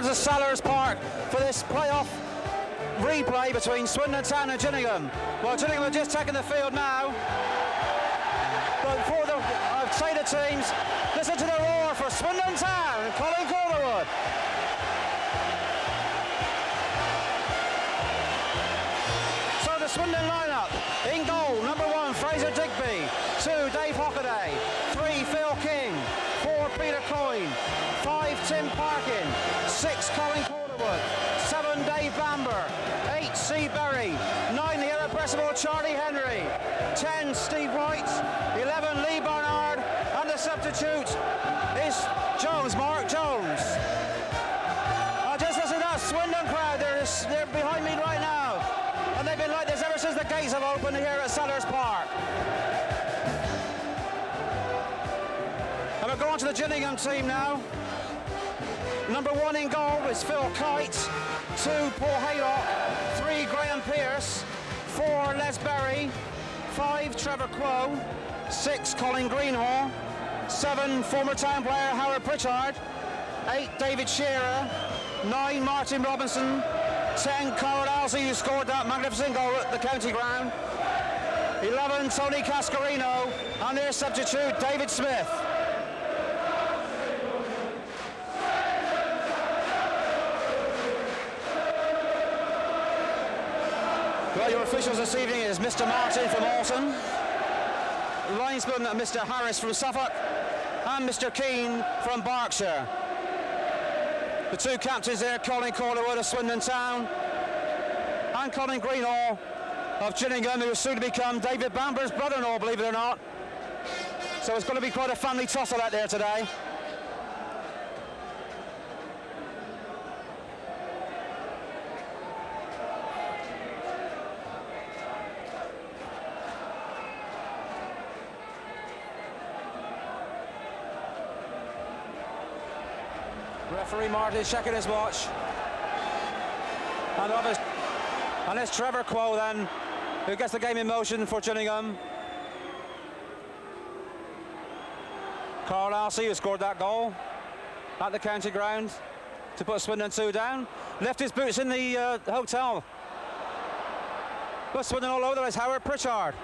at Selhurst Park for this playoff replay between Swindon Town and Gillingham. Well, Gillingham are just taking the field now. But before I've say the teams, listen to the roar for Swindon Town and Colin Calderwood. So the Swindon lineup: in goal, number 1, Fraser Digby; 2, Dave Hockaday; 3, Phil King; 4, Peter Coyne; 5, Tim Parkin; 6, Colin Calderwood; 7, Dave Bamber; 8, Steve Berry; 9, the irrepressible Charlie Henry; 10, Steve White; 11, Lee Barnard; and the substitute is Mark Jones. Just listen to that Swindon crowd, they're behind me right now, and they've been like this ever since the gates have opened here at Selhurst Park. And we'll go on to the Gillingham team now. Number 1 in goal is Phil Kite; 2, Paul Haylock; 3, Graham Pearce; 4, Les Berry; 5, Trevor Quo; 6, Colin Greenhall; 7, former town player Howard Pritchard; 8, David Shearer; 9, Martin Robinson; 10, Conrad Alsey, who scored that magnificent goal at the county ground; 11, Tony Cascarino; and their substitute, David Smith. Well, your officials this evening is Mr. Martin from Alton, linesman Mr. Harris from Suffolk, and Mr. Keane from Berkshire. The 2 captains there, Colin Calderwood of Swindon Town and Colin Greenhall of Gillingham, who is soon to become David Bamber's brother-in-law, believe it or not. So it's going to be quite a family tussle out there today. Referee Martin is checking his watch. And it's Trevor Quo then, who gets the game in motion for Gillingham. Carl Alsey, who scored that goal at the county ground to put Swindon 2 down, left his boots in the hotel. But Swindon all over the place. Howard Pritchard.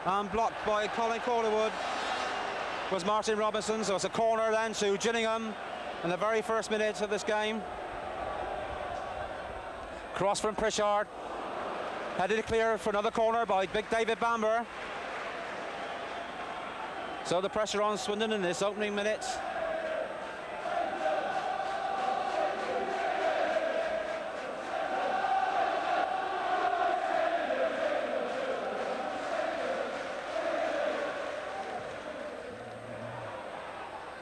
And blocked by Colin Calderwood was Martin Robinson, so it's a corner then to Gillingham in the very first minute of this game. Cross from Pritchard, headed clear for another corner by big David Bamber. So the pressure on Swindon in this opening minute.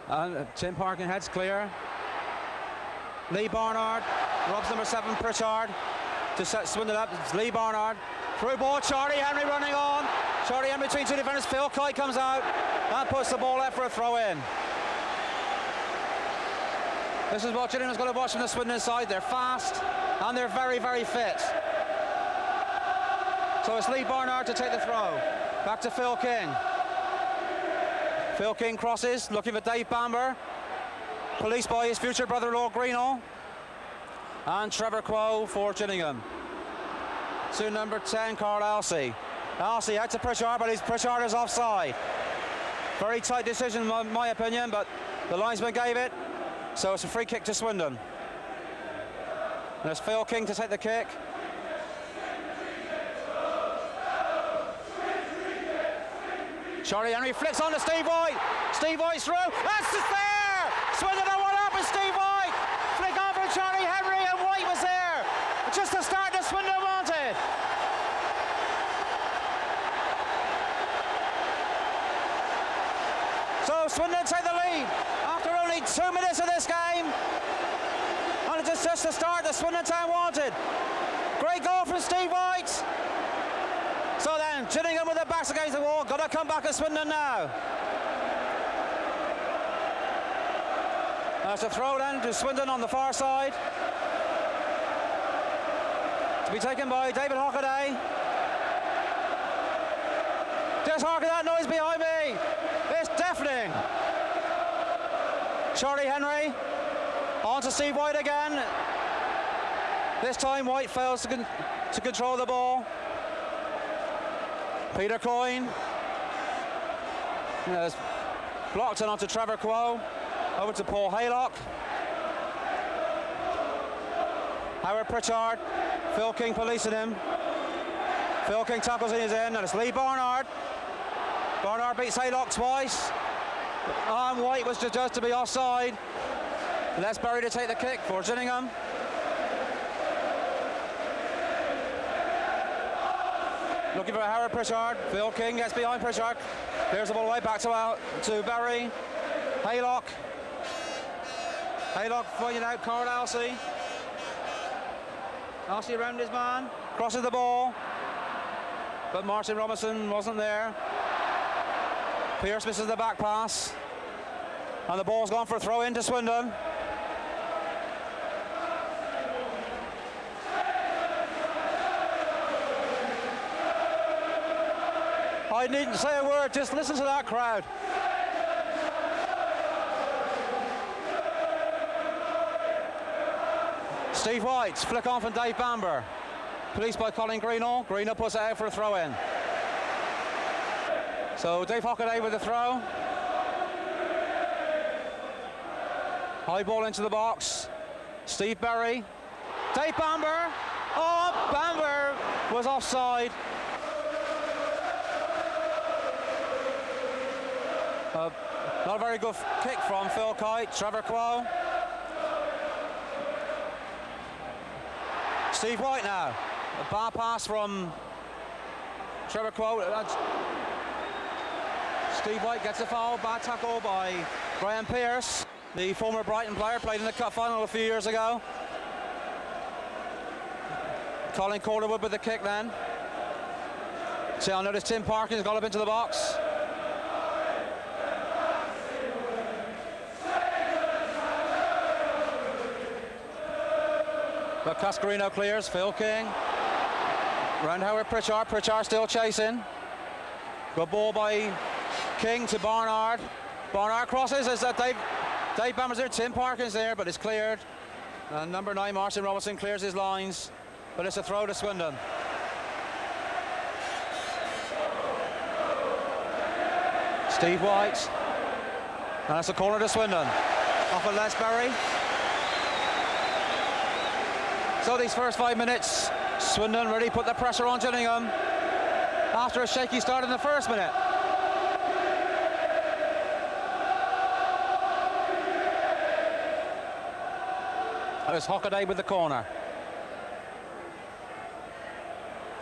And Tim Parkin heads clear. Lee Barnard robs number 7 Pritchard to set Swindon up. It's Lee Barnard. Through ball, Charlie Henry running on. Charlie Henry between 2 defenders. Phil Kite comes out and puts the ball out for a throw in. This is what Gillingham's got to watch from the Swindon side. They're fast and they're very, very fit. So it's Lee Barnard to take the throw. Back to Phil King. Phil King crosses, looking for Dave Bamber. Policed by his future brother-in-law Greenall. And Trevor Quo for Gillingham. To number 10, Carl Alsey. Alsey out to Pritchard, but Pritchard is offside. Very tight decision in my opinion, but the linesman gave it. So it's a free kick to Swindon. And it's Phil King to take the kick. Charlie Henry flicks on to Steve White. Steve White's through. That's just there! Swindon are 1 up with Steve White. Flick on from Charlie Henry, and White was there. Just the start that Swindon wanted. So Swindon take the lead after only 2 minutes of this game. And it's just the start that Swindon Town wanted. Great goal from Steve White. So then, Gillingham with their backs against the wall, got to come back at Swindon now. That's a throw then to Swindon on the far side. To be taken by David Hockaday. Just hark at that noise behind me. It's deafening. Charlie Henry. On to Steve White again. This time White fails to control the ball. Peter Coyne. Yes, blocked and onto Trevor Quo. Over to Paul Haylock. Howard Pritchard. Phil King policing him. Phil King tackles in his end, and it's Lee Barnard. Barnard beats Haylock twice. And White was just to be offside. Les Berry to take the kick for Gillingham. Looking for Howard Pritchard. Phil King gets behind Pritchard. Clears the ball away back to Berry. Haylock. Haylock finding out Carl Alsey. Alsey around his man. Crosses the ball. But Martin Robinson wasn't there. Pearce misses the back pass. And the ball's gone for a throw into Swindon. I needn't say a word, just listen to that crowd. Steve White, flick on from Dave Bamber. Policed by Colin Greenall. Greenall puts it out for a throw in. So Dave Hockaday with the throw. High ball into the box. Steve Berry. Dave Bamber. Oh, Bamber was offside. Not a very good kick from Phil Kite. Trevor Quo. Steve White now. A bar pass from Trevor Quo. Steve White gets a foul. Bad tackle by Graham Pearce, the former Brighton player, played in the cup final a few years ago. Colin Calderwood with the kick then. See, I notice Tim Parkins got up into the box. But Cascarino clears. Phil King. Round Howard Pritchard. Pritchard still chasing. Good ball by King to Barnard. Barnard crosses. Is that Dave Bamber's there. Tim Parkins there, but it's cleared. And number 9, Martin Robinson, clears his lines. But it's a throw to Swindon. Steve White. And that's a corner to Swindon. Off of Les Berry. So these first 5 minutes, Swindon really put the pressure on Gillingham after a shaky start in the first minute. That was Hockaday with the corner.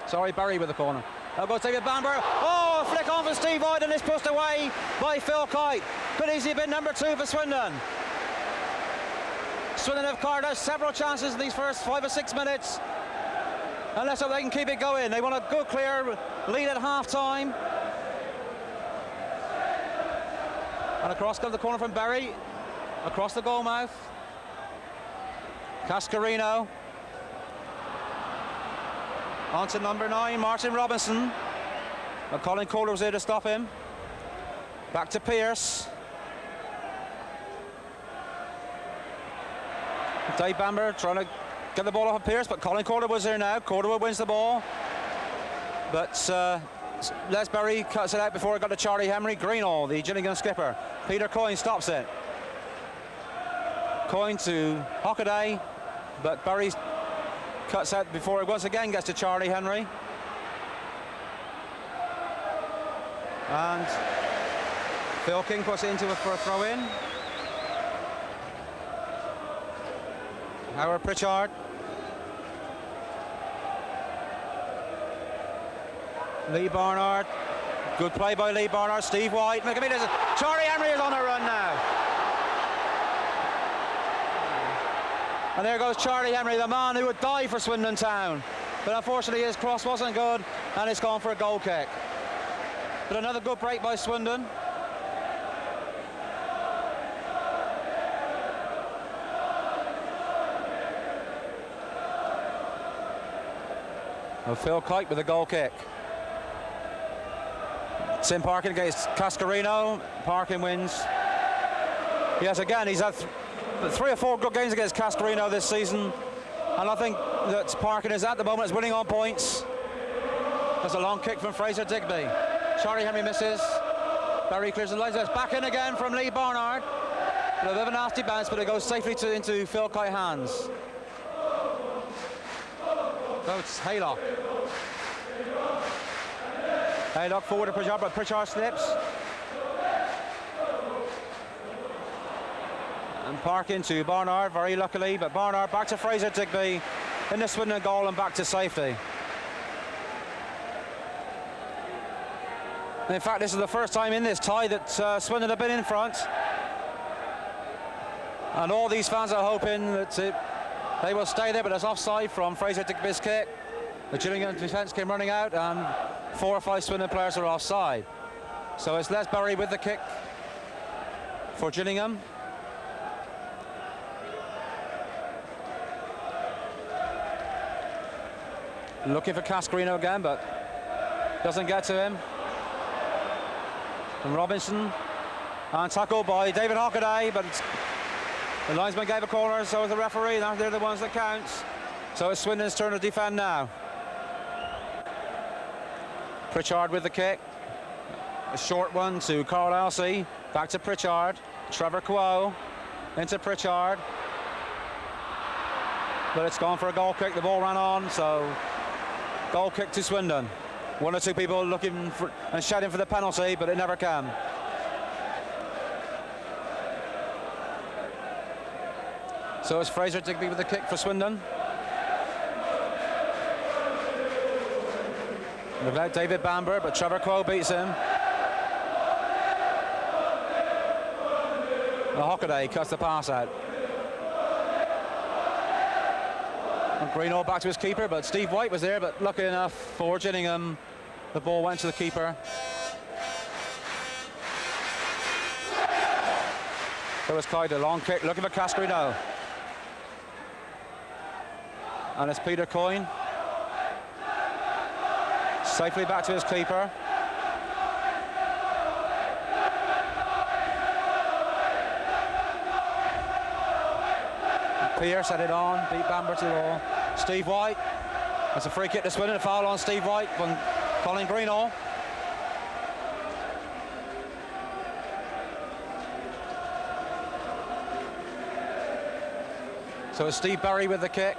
Sorry, Berry with the corner. Now goes David Bamber. Oh, a flick on for Steve White, and it's pushed away by Phil Kite. Could easily have been number 2 for Swindon. Swindon have carved out several chances in these first 5 or 6 minutes. And let's hope they can keep it going. They want a good, clear lead at half-time. And across comes the corner from Berry. Across the goal mouth. Cascarino. On to number 9, Martin Robinson. But Colin Calder was there to stop him. Back to Pearce. Dave Bamber trying to get the ball off of Pearce, but Colin Calder was there now. Calderwood wins the ball. But Les Berry cuts it out before it got to Charlie Henry. Greenall, the Gillingham skipper. Peter Coyne stops it. Coyne to Hockaday, but Berry cuts out before it once again gets to Charlie Henry. And Phil King puts it into it for a throw-in. Howard Pritchard. Lee Barnard. Good play by Lee Barnard. Steve White. Charlie Henry is on a run now. And there goes Charlie Henry, the man who would die for Swindon Town. But unfortunately his cross wasn't good, and it's gone for a goal kick. But another good break by Swindon. And Phil Kite with a goal kick. Tim Parkin against Cascarino. Parkin wins. Yes, again, he's had 3 or 4 good games against Cascarino this season, and I think that Parkin is at the moment is winning on points. There's a long kick from Fraser Digby. Charlie Henry misses. Barry clears the lines. It's back in again from Lee Barnard. A bit of a nasty bounce, but it goes safely into Phil Kite hands. So it's Haylock. Haylock forward to Pritchard, but Pritchard slips. And Park into Barnard, very luckily, but Barnard back to Fraser Digby in the Swindon goal and back to safety. And in fact, this is the first time in this tie that Swindon have been in front. And all these fans are hoping that they will stay there, but there's offside from Fraser Digby's kick. The Gillingham defence came running out, and 4 or 5 Swindon players are offside. So it's Les Berry with the kick for Gillingham. Looking for Cascarino again, but doesn't get to him. From Robinson, and tackled by David Hockaday, but the linesman gave a corner, so is the referee, and they're the ones that count. So it's Swindon's turn to defend now. Pritchard with the kick. A short one to Carl Elsey, back to Pritchard. Trevor Quo into Pritchard. But it's gone for a goal kick, the ball ran on, so goal kick to Swindon. 1 or 2 people looking for and shouting for the penalty, but it never came. So it's Fraser Digby with the kick for Swindon. Without David Bamber, but Trevor Quo beats him. Hockaday cuts the pass out. And Greenall back to his keeper, but Steve White was there, but lucky enough for Gillingham, the ball went to the keeper. So it's Kite, a long kick, looking for Cascarino. And it's Peter Coyne. Safely back to his keeper. Pierce had it on, beat Bamber to the ball. Steve White, that's a free kick to Swindon, a foul on Steve White from Colin Greenall. So it's Steve Berry with the kick.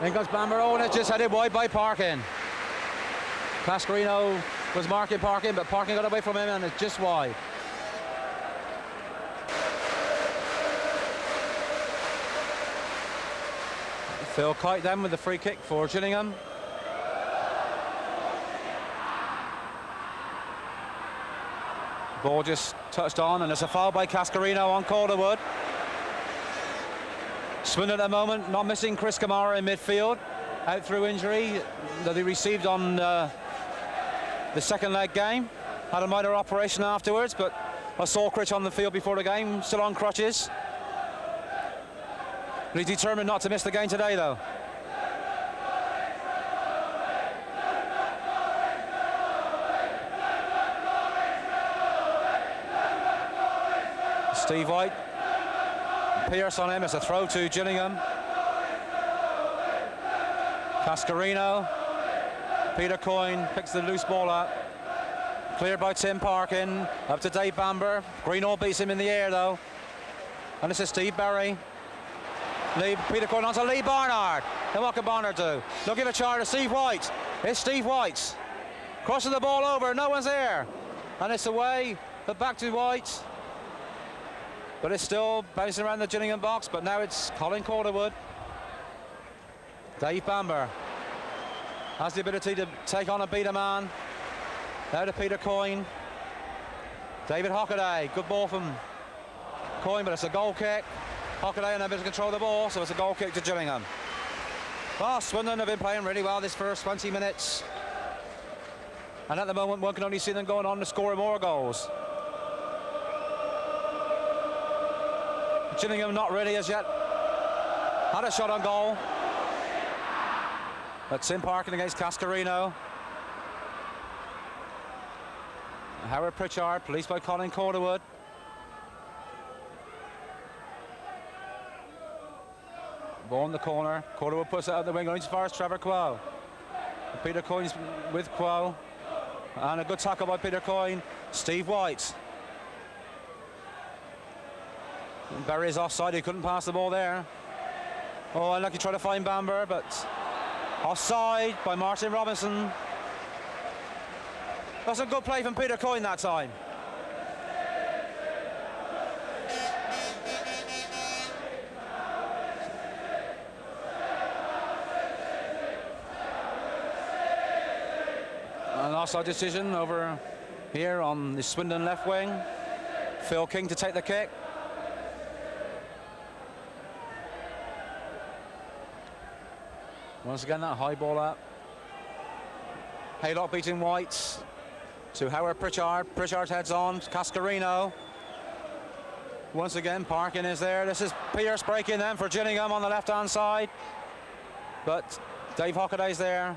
In goes Bamber, and it's just headed wide by Parkin. Cascarino was marking Parkin, but Parkin got away from him, and it's just wide. Phil Kite then with the free kick for Gillingham. Ball just touched on, and it's a foul by Cascarino on Calderwood. Swindon at the moment not missing Chris Kamara in midfield, out through injury that he received on the second leg game. Had a minor operation afterwards, but I saw Critch on the field before the game, still on crutches. But he's determined not to miss the game today, though. Steve White, Pierce on him, it's a throw to Gillingham. Cascarino, Peter Coyne picks the loose ball up. Cleared by Tim Parkin, up to Dave Bamber. Greenall beats him in the air though. And this is Steve Berry. Peter Coyne onto Lee Barnard. And what can Barnard do? Looking for a charge to Steve White. It's Steve White. Crossing the ball over, no one's there. And it's away, but back to White. But it's still bouncing around the Gillingham box, but now it's Colin Calderwood. Dave Bamber has the ability to take on and beat a man. Now to Peter Coyne. David Hockaday, good ball from Coyne, but it's a goal kick. Hockaday unable to control the ball, so it's a goal kick to Gillingham. Well, Swindon have been playing really well this first 20 minutes. And at the moment, one can only see them going on to score more goals. Gillingham not ready as yet. Had a shot on goal. But Tim Parkin against Cascarino. Howard Pritchard, policed by Colin Calderwood. Ball in the corner. Calderwood puts it out the wing, going as far as Trevor Quo. Peter Coyne's with Quo. And a good tackle by Peter Coyne. Steve White. Barry is offside, he couldn't pass the ball there. Oh, unlucky trying to find Bamber, but offside by Martin Robinson. That's a good play from Peter Coyne that time. An offside decision over here on the Swindon left wing. Phil King to take the kick. Once again, that high ball up. Haylock beating White to Howard Pritchard. Pritchard heads on. Cascarino. Once again, Parkin is there. This is Pierce breaking them for Gillingham on the left-hand side. But Dave Hockaday's there.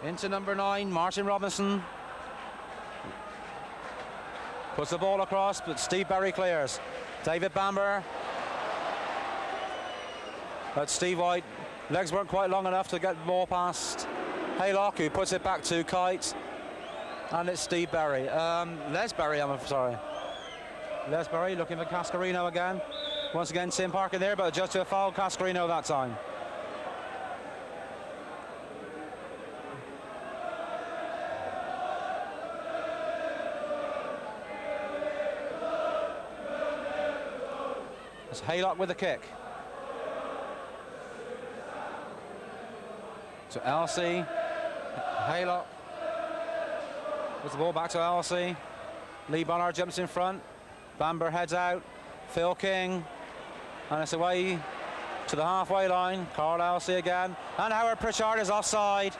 Into number 9, Martin Robinson. Puts the ball across, but Steve Berry clears. David Bamber. But Steve White. Legs weren't quite long enough to get the ball past Haylock, who puts it back to Kite. And it's Steve Berry. Les Berry, I'm sorry. Les Berry looking for Cascarino again. Once again, Tim Parkin there, but just to a foul Cascarino that time. It's Haylock with the kick. To LC. Haylock. Puts the ball back to LC. Lee Bonner jumps in front. Bamber heads out. Phil King. And it's away to the halfway line. Carl LC again. And Howard Pritchard is offside.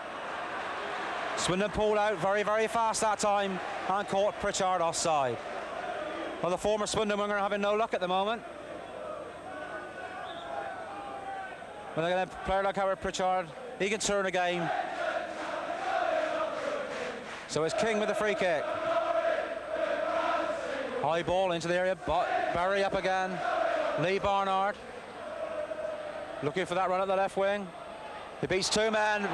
Swindon pulled out very, very fast that time and caught Pritchard offside. Well, the former Swindon winger having no luck at the moment. When they're going to play like Howard Pritchard, he can turn a game. So it's King with the free kick. High ball into the area, Barry up again. Lee Barnard looking for that run at the left wing. He beats 2 men.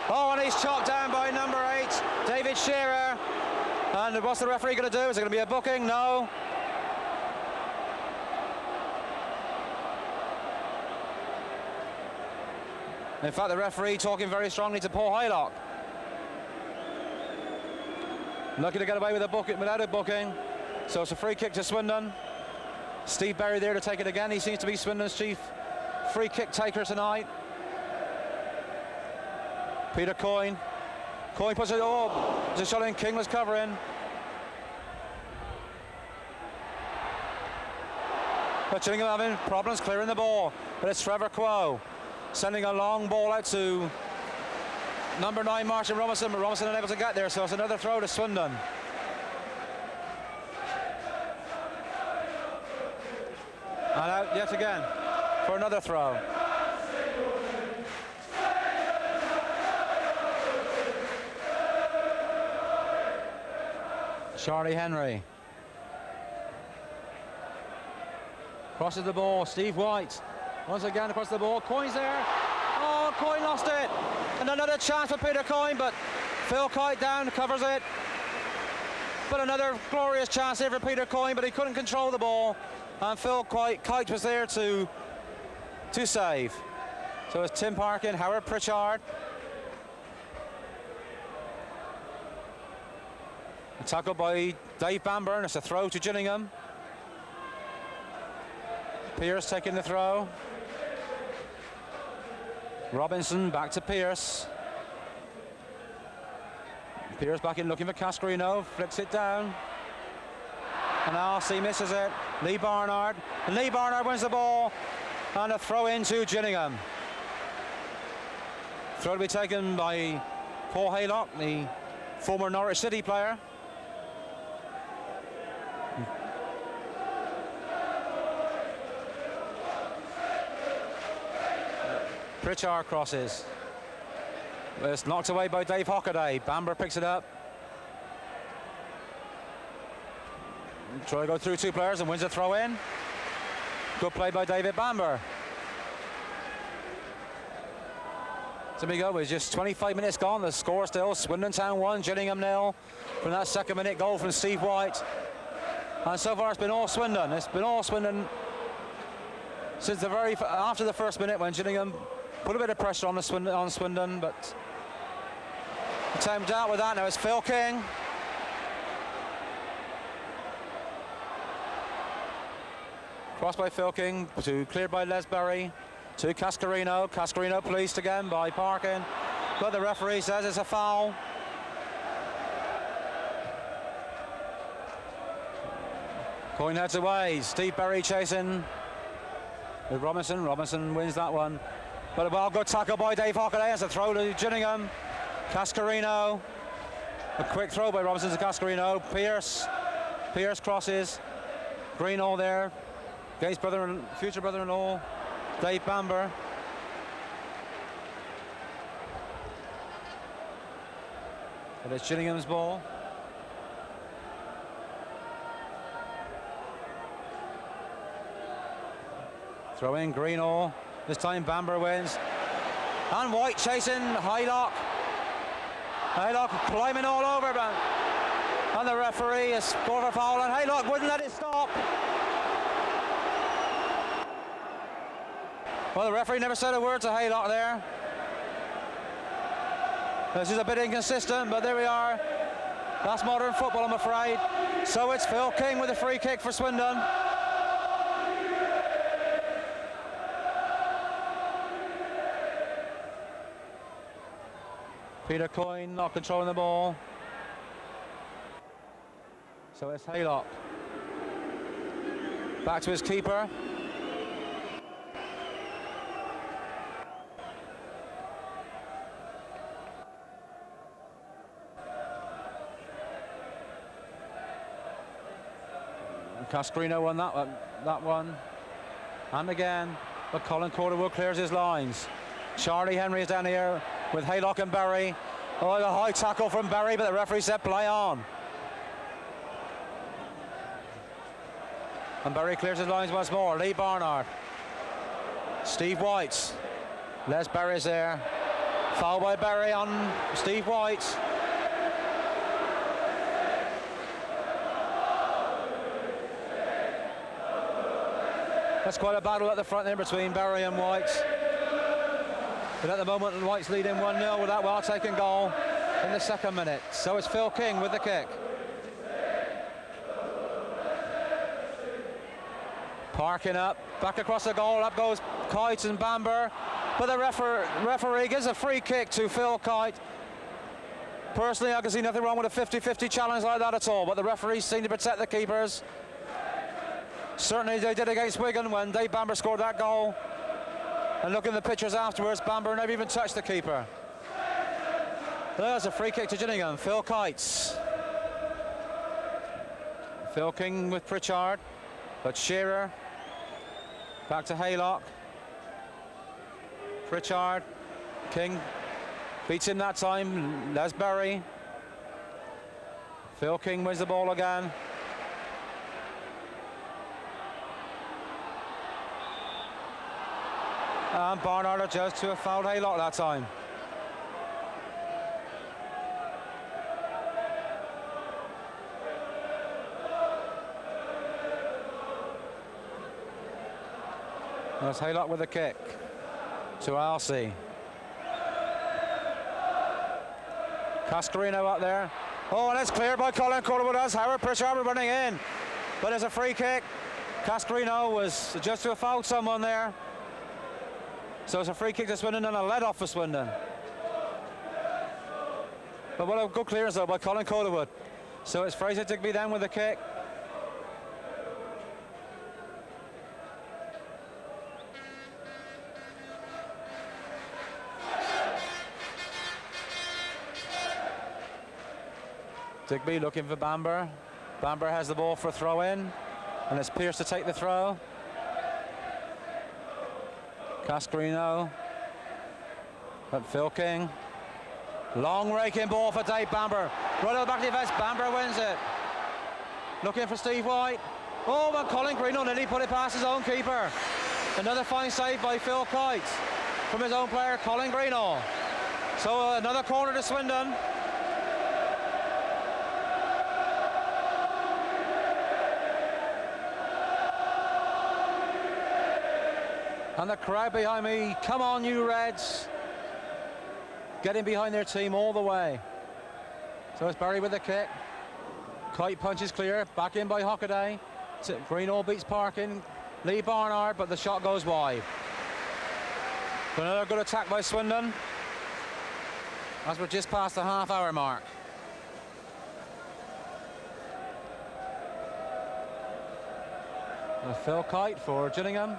Oh, and he's chopped down by number 8, David Shearer. And what's the referee going to do? Is it going to be a booking? No. In fact, the referee talking very strongly to Paul Haylock. Lucky to get away with a booking without a booking. So it's a free kick to Swindon. Steve Berry there to take it again. He seems to be Swindon's chief free kick taker tonight. Peter Coyne. Coyne puts it, just shot in. King was covering. But Gillingham having problems clearing the ball. But it's Trevor Quo sending a long ball out to number 9, Martin Robinson, but Robinson unable to get there, so it's another throw to Swindon. And out yet again for another throw. Charlie Henry. Crosses the ball, Steve White. Once again across the ball, Coyne's there. Oh, Coyne lost it. And another chance for Peter Coyne, but Phil Kite down, covers it. But another glorious chance here for Peter Coyne, but he couldn't control the ball. And Phil Kite was there to save. So it's Tim Parkin, Howard Pritchard. A tackle by Dave Bamber, it's a throw to Gillingham. Pierce taking the throw. Robinson back to Pierce. Pierce back in looking for Cascarino, flicks it down. And RC misses it. Lee Barnard. And Lee Barnard wins the ball. And a throw into Gillingham. Throw to be taken by Paul Haylock, the former Norwich City player. Pritchard crosses. It's knocked away by Dave Hockaday. Bamber picks it up. try to go through two players and wins a throw in. Good play by David Bamber. So we go, with just 25 minutes gone, the score still Swindon Town 1, Gillingham 0 from that second minute goal from Steve White. And so far it's been all Swindon. It's been all Swindon since after the first minute when Gillingham put a bit of pressure on Swindon, but the time out with that. Now it's Phil King. Crossed by Phil King, cleared by Les Berry, to Cascarino. Cascarino policed again by Parkin, but the referee says it's a foul. Coyne heads away. Steve Berry chasing with Robinson. Robinson wins that one. But a well good tackle by Dave Hockaday as a throw to Gillingham. Cascarino. A quick throw by Robinson to Cascarino. Pierce crosses. Greenall there. Gates future brother-in-law. Dave Bamber. And it's Gillingham's ball. Throw in Greenall. This time Bamber wins. And White chasing Haylock. Haylock climbing all over, and the referee has scored a foul, and Haylock wouldn't let it stop. Well, the referee never said a word to Haylock there. This is a bit inconsistent, but there we are. That's modern football, I'm afraid. So it's Phil King with a free kick for Swindon. Peter Coyne not controlling the ball. So it's Haylock. Back to his keeper. Cascarino won that one. And again, but Colin Corderwood clears his lines. Charlie Henry is down here with Haylock and Berry. Oh, a high tackle from Berry, but the referee said play on. And Berry clears his lines once more. Lee Barnard. Steve White. Les Berry's there. Foul by Berry on Steve White. That's quite a battle at the front there between Berry and White. But at the moment, White's leading 1-0 with that well-taken goal in the second minute. So it's Phil King with the kick. Parking up, back across the goal, up goes Kite and Bamber. But the referee gives a free kick to Phil Kite. Personally, I can see nothing wrong with a 50-50 challenge like that at all, but the referees seem to protect the keepers. Certainly they did against Wigan when Dave Bamber scored that goal. And look in the pictures afterwards, Bamber never even touched the keeper. There's a free kick to Gillingham. Phil Kites. Phil King with Pritchard, but Shearer. Back to Haylock. Pritchard. King beats him that time. Les Berry. Phil King wins the ball again. And Barnard adjusts to a fouled Haylock that time. There's Haylock with a kick to Alcy. Cascarino up there. Oh, and it's cleared by Colin Corderwood as Howard Pritchard running in. But there's a free kick. Cascarino was just to have fouled someone there. So it's a free kick to Swindon and a let-off for Swindon. But what a good clearance though by Colin Corderwood. So it's Fraser Digby then with the kick. Digby looking for Bamber. Bamber has the ball for a throw in, and it's Pierce to take the throw. Cascarino, but Phil King. Long raking ball for Dave Bamber. Right at the back of the defence, Bamber wins it. Looking for Steve White. Oh, but Colin Greenough nearly put it past his own keeper. Another fine save by Phil Kite from his own player, Colin Greenough. So another corner to Swindon. And the crowd behind me, come on you Reds. Getting behind their team all the way. So it's Barry with the kick. Kite punches clear, back in by Hockaday. Greenough beats Parkin. Lee Barnard, but the shot goes wide. But another good attack by Swindon, as we're just past the half-hour mark. Phil Kite for Gillingham.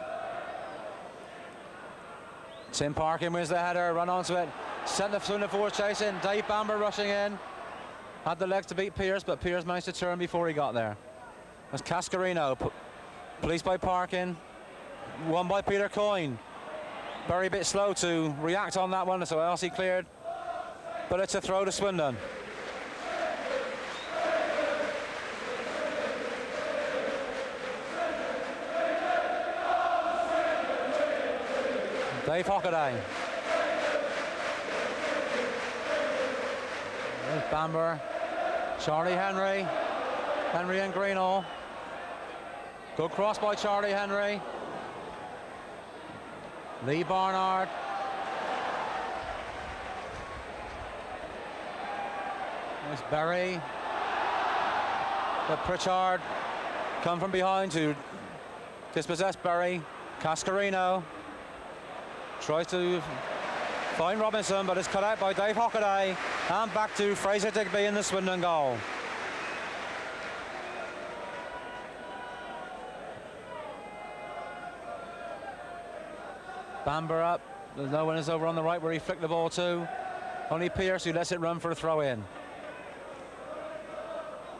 Tim Parkin wins the header, run onto it. Sent the Swindon forwards chasing. Dave Bamber rushing in. Had the legs to beat Pierce, but Pierce managed to turn before he got there. That's Cascarino, policed by Parkin. Won by Peter Coyne. Very bit slow to react on that one, so Elsie cleared. But it's a throw to Swindon. Dave Hockaday. There's Bamber. Charlie Henry. Henry and Greenough. Good cross by Charlie Henry. Lee Barnard. There's Berry. But Pritchard come from behind to dispossess Berry. Cascarino tries to find Robinson, but it's cut out by Dave Hockaday. And back to Fraser Digby in the Swindon goal. Bamber up. There's no one is over on the right where he flicked the ball to. Only Pierce who lets it run for a throw in.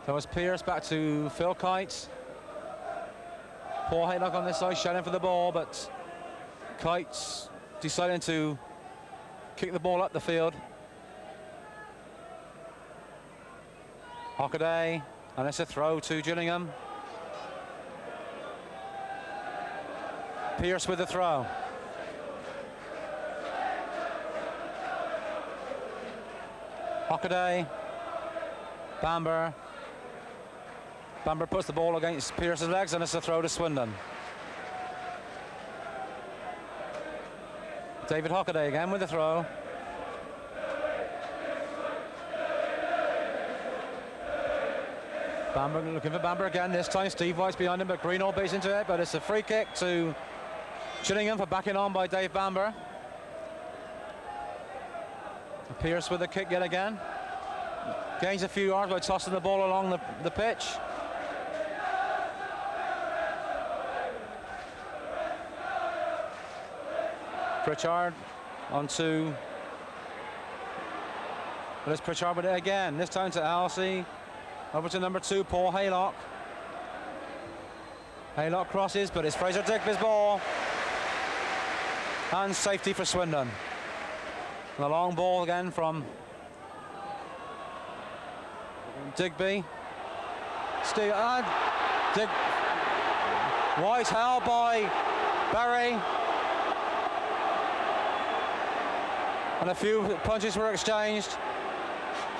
So it's Pierce back to Phil Kite. Paul Haylock on this side shouting for the ball, but Kite's deciding to kick the ball up the field. Hockaday, and it's a throw to Gillingham. Pierce with the throw. Hockaday, Bamber. Bamber puts the ball against Pierce's legs, and it's a throw to Swindon. David Hockaday again with the throw. Bamber looking for Bamber again. This time Steve White's behind him, but Greenough beats into it. But it's a free kick to Gillingham for backing on by Dave Bamber. Pierce with the kick yet again. Gains a few yards by tossing the ball along the pitch. Pritchard onto. But it's Pritchard with it again. This time to Elsie. Over to number 2, Paul Haylock. Haylock crosses, but it's Fraser Digby's ball. And safety for Swindon. And a long ball again from Digby. White held by Berry. And a few punches were exchanged.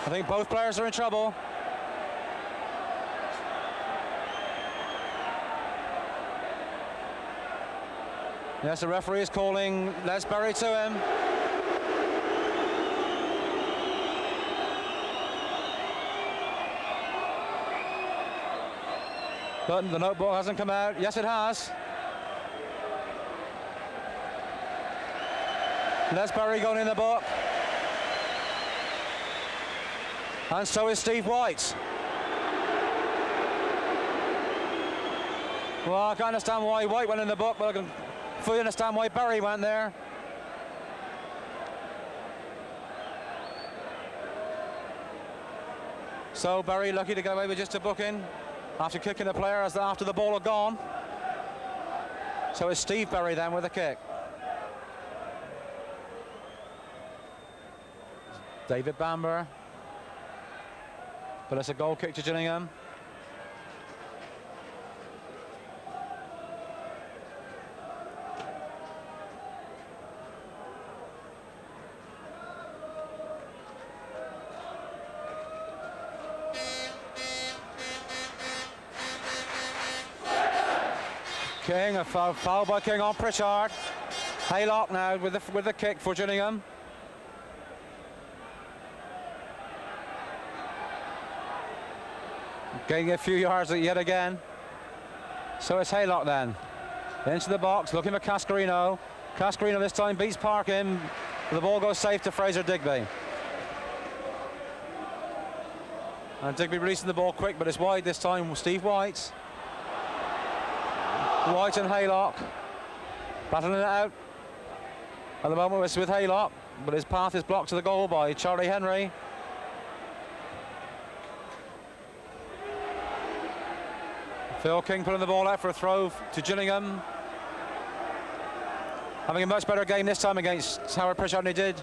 I think both players are in trouble. Yes, the referee is calling Les Berry to him. But the notebook hasn't come out. Yes, it has. Les Berry going in the book. And so is Steve White. Well, I can't understand why White went in the book, but I can fully understand why Berry went there. So Berry lucky to get away with just a booking after kicking the player after the ball had gone. So it's Steve Berry then with a kick. David Bamber. But it's a goal kick to Gillingham. King, a foul by King on Pritchard. Haylock now with the kick for Gillingham. Getting a few yards yet again. So it's Haylock then. Into the box, looking for Cascarino. Cascarino this time beats Parkin. The ball goes safe to Fraser Digby. And Digby releasing the ball quick, but it's wide this time. Steve White. White and Haylock. Battling it out. At the moment it's with Haylock, but his path is blocked to the goal by Charlie Henry. Phil King putting the ball out for a throw to Gillingham. Having a much better game this time against Howard Pritchard than he did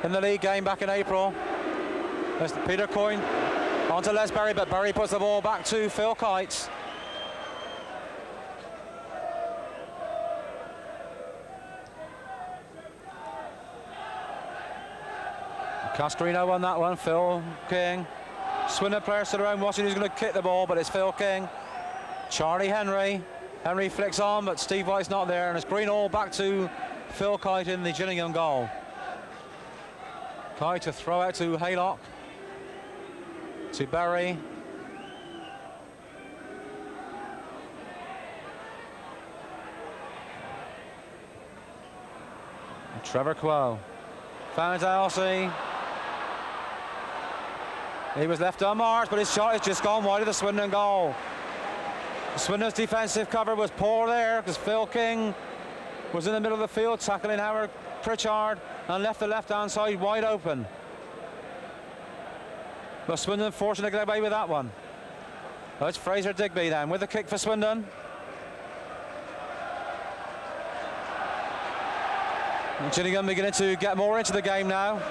in the league game back in April. There's Peter Coyne on to Les Berry, but Berry puts the ball back to Phil Kite. Cascarino won that one, Phil King. Swindon players stood around watching who's going to kick the ball, but it's Phil King. Charlie Henry. Henry flicks on, but Steve White's not there, and it's green all back to Phil Kite in the Gillingham goal. Kite to throw out to Haylock. To Berry. And Trevor Quo. Found Elsie. He was left unmarked, but his shot has just gone wide of the Swindon goal. Swindon's defensive cover was poor there because Phil King was in the middle of the field tackling Howard Pritchard and left the left-hand side wide open. But Swindon fortunate to get away with that one. Well, it's Fraser Digby then with the kick for Swindon. And Gillingham beginning to get more into the game now.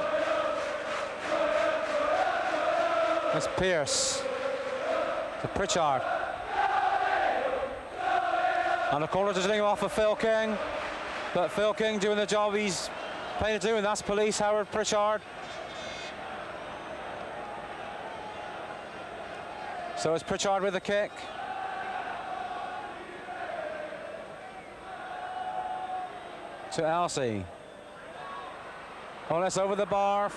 It's Pierce to Pritchard. And a corner to Gillingham off of Phil King. But Phil King doing the job he's paid to do, and that's police Howard Pritchard. So it's Pritchard with the kick. To Elsie. Oh, that's over the bar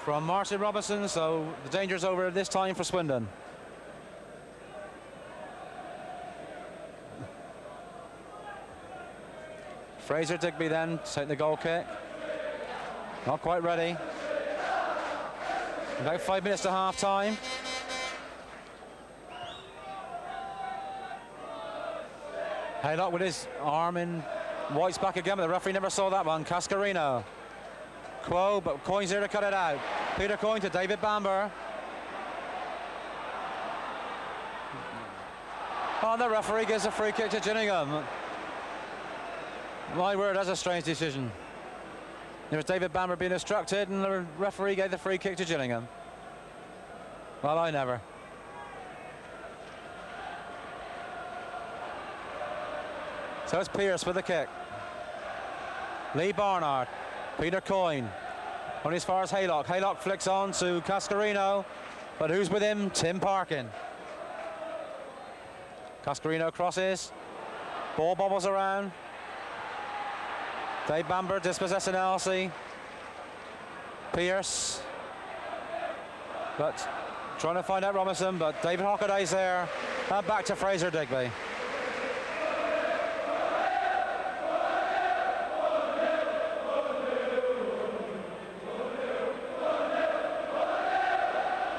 from Marcy Robinson, so the danger's over this time for Swindon. Fraser Digby then taking the goal kick. Not quite ready. About 5 minutes to half time. Haylock with his arm in White's back again, but the referee never saw that one. Cascarino. Quo, but Coyne's there to cut it out. Peter Coyne to David Bamber. Oh, the referee gives a free kick to Gillingham. My word, that's a strange decision. There was David Bamber being instructed, and the referee gave the free kick to Gillingham. Well, I never. So it's Pierce with the kick. Lee Barnard. Peter Coyne. Only as far as Haylock. Haylock flicks on to Cascarino. But who's with him? Tim Parkin. Cascarino crosses. Ball bobbles around. Dave Bamber dispossessing Elsie. Pierce. But trying to find out Robinson, but David Hockaday's there. And back to Fraser Digby.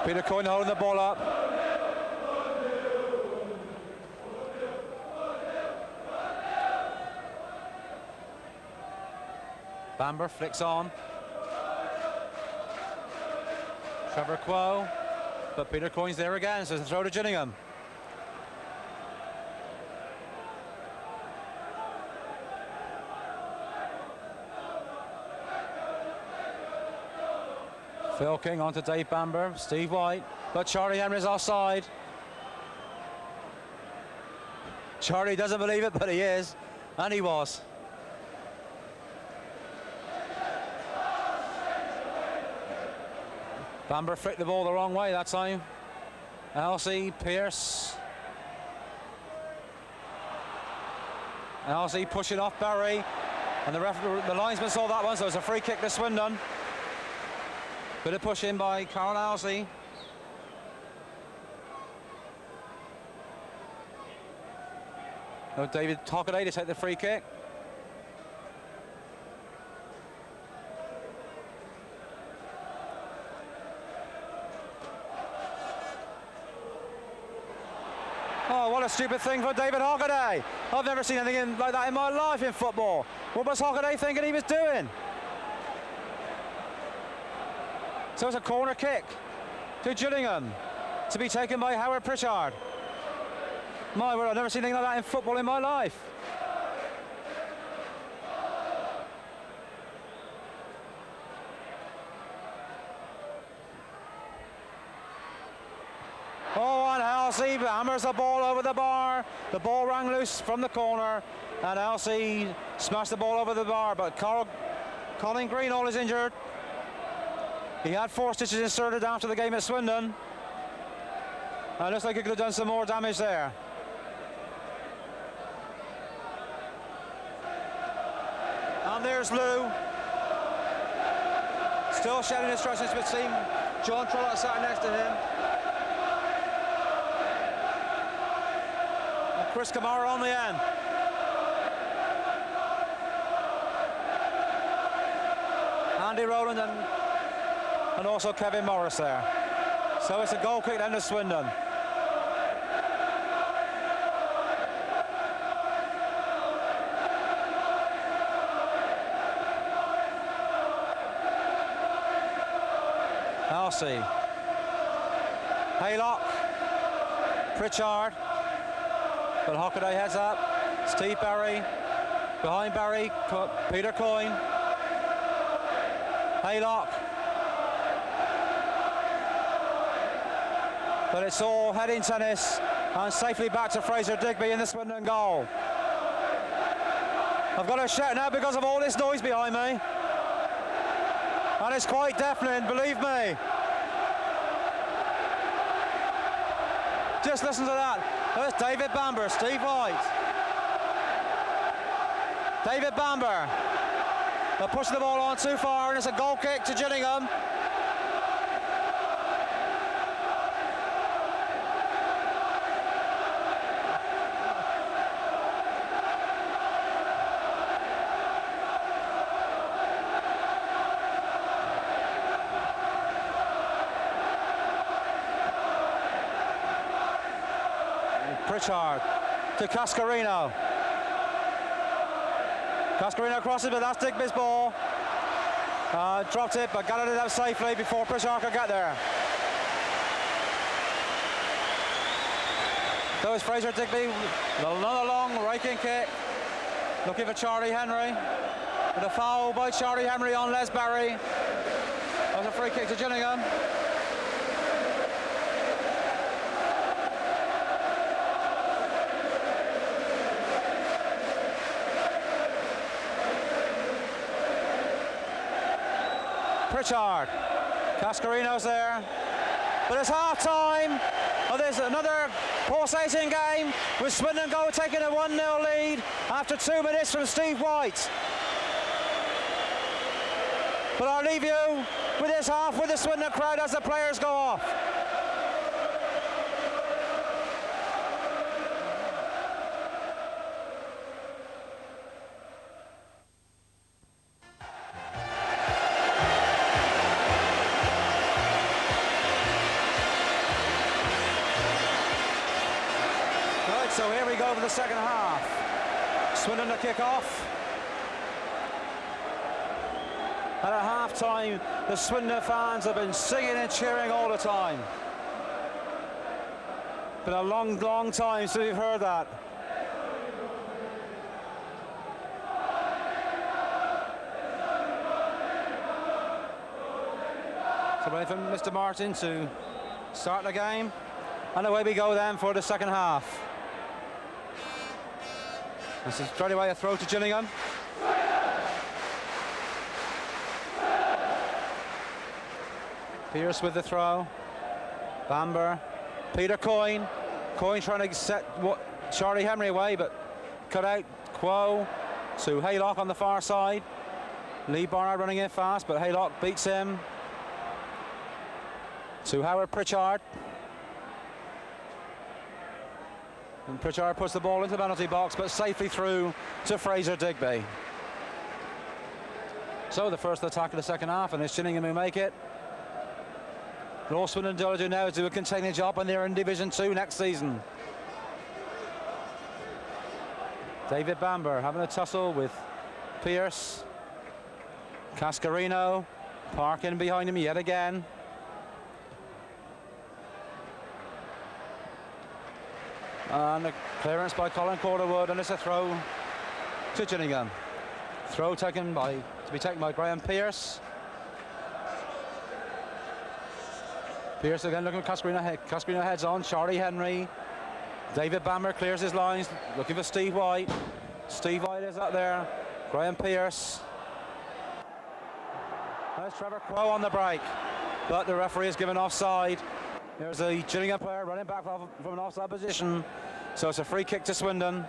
Peter Coyne holding the ball up. Bamber flicks on. Trevor Quo, but Peter Coyne's there again, so it's a throw to Gillingham. Phil King on to Dave Bamber, Steve White, but Charlie Henry's offside. Charlie doesn't believe it, but he is, and he was. Bamber flicked the ball the wrong way that time. Elsie, Pierce, Alsey pushing off Barry, and the linesman saw that one, so it's a free kick to Swindon. Bit of push in by Carl Alsey. David Hockaday to take the free kick. Oh, what a stupid thing for David Hockaday. I've never seen anything like that in my life in football. What was Hockaday thinking he was doing? So it's a corner kick to Gillingham, to be taken by Howard Pritchard. My word, I've never seen anything like that in football in my life. Oh, and Alsey hammers the ball over the bar. The ball rang loose from the corner, and Alsey smashed the ball over the bar, but Colin Greenall is injured. He had 4 stitches inserted after the game at Swindon. And it looks like he could have done some more damage there. And there's Lou. Still shouting instructions between John Trollope sat next to him. And Chris Kamara on the end. Andy Rowland and also Kevin Morris there. So it's a goal kick down to Swindon. Alsey, Haylock, Pritchard, but Hockaday heads up. Steve Barry, behind Barry, Peter Coyne, Haylock. But it's all heading tennis and safely back to Fraser Digby in the Swindon goal. I've got to shout now because of all this noise behind me. And it's quite deafening, believe me. Just listen to that. There's David Bamber, Steve White. David Bamber. They're pushing the ball on too far, and it's a goal kick to Gillingham. Pritchard to Cascarino. Cascarino crosses, but that's Digby's ball. Dropped it, but got it out safely before Pritchard could get there. So is Fraser Digby with another long raking kick. Looking for Charlie Henry. With a foul by Charlie Henry on Les Barry. That's a free kick to Gillingham. Pritchard, Cascarino's there, but it's half-time. Oh, there's another pulsating game with Swindon taking a 1-0 lead after 2 minutes from Steve White. But I'll leave you with this half with the Swindon crowd as the players go off. So here we go for the second half. Swindon to kick off. And at half-time, the Swindon fans have been singing and cheering all the time. Been a long, long time since we've heard that. So waiting for Mr. Martin to start the game. And away we go then for the second half. This is straight away a throw to Gillingham. Pierce with the throw. Bamber. Peter Coyne. Coyne trying to set Charlie Henry away, but cut out Quo to Haylock on the far side. Lee Barnard running in fast, but Haylock beats him. To Howard Pritchard. And Pritchard puts the ball into the penalty box, but safely through to Fraser Digby. So the first attack of the second half, and it's Gillingham who make it. And all Swindon do now is do a containing job, and they're in Division 2 next season. David Bamber having a tussle with Pierce. Cascarino parking behind him yet again. And a clearance by Colin Corderwood, and it's a throw to Gillingham. Throw to be taken by Graham Pierce. Pierce again looking at Cascarino. Cascarino heads on. Charlie Henry. David Bamber clears his lines, looking for Steve White. Steve White is up there. Graham Pierce. There's Trevor Quo on the break, but the referee has given offside. There's a Gillingham player running back from an offside position, so it's a free kick to Swindon.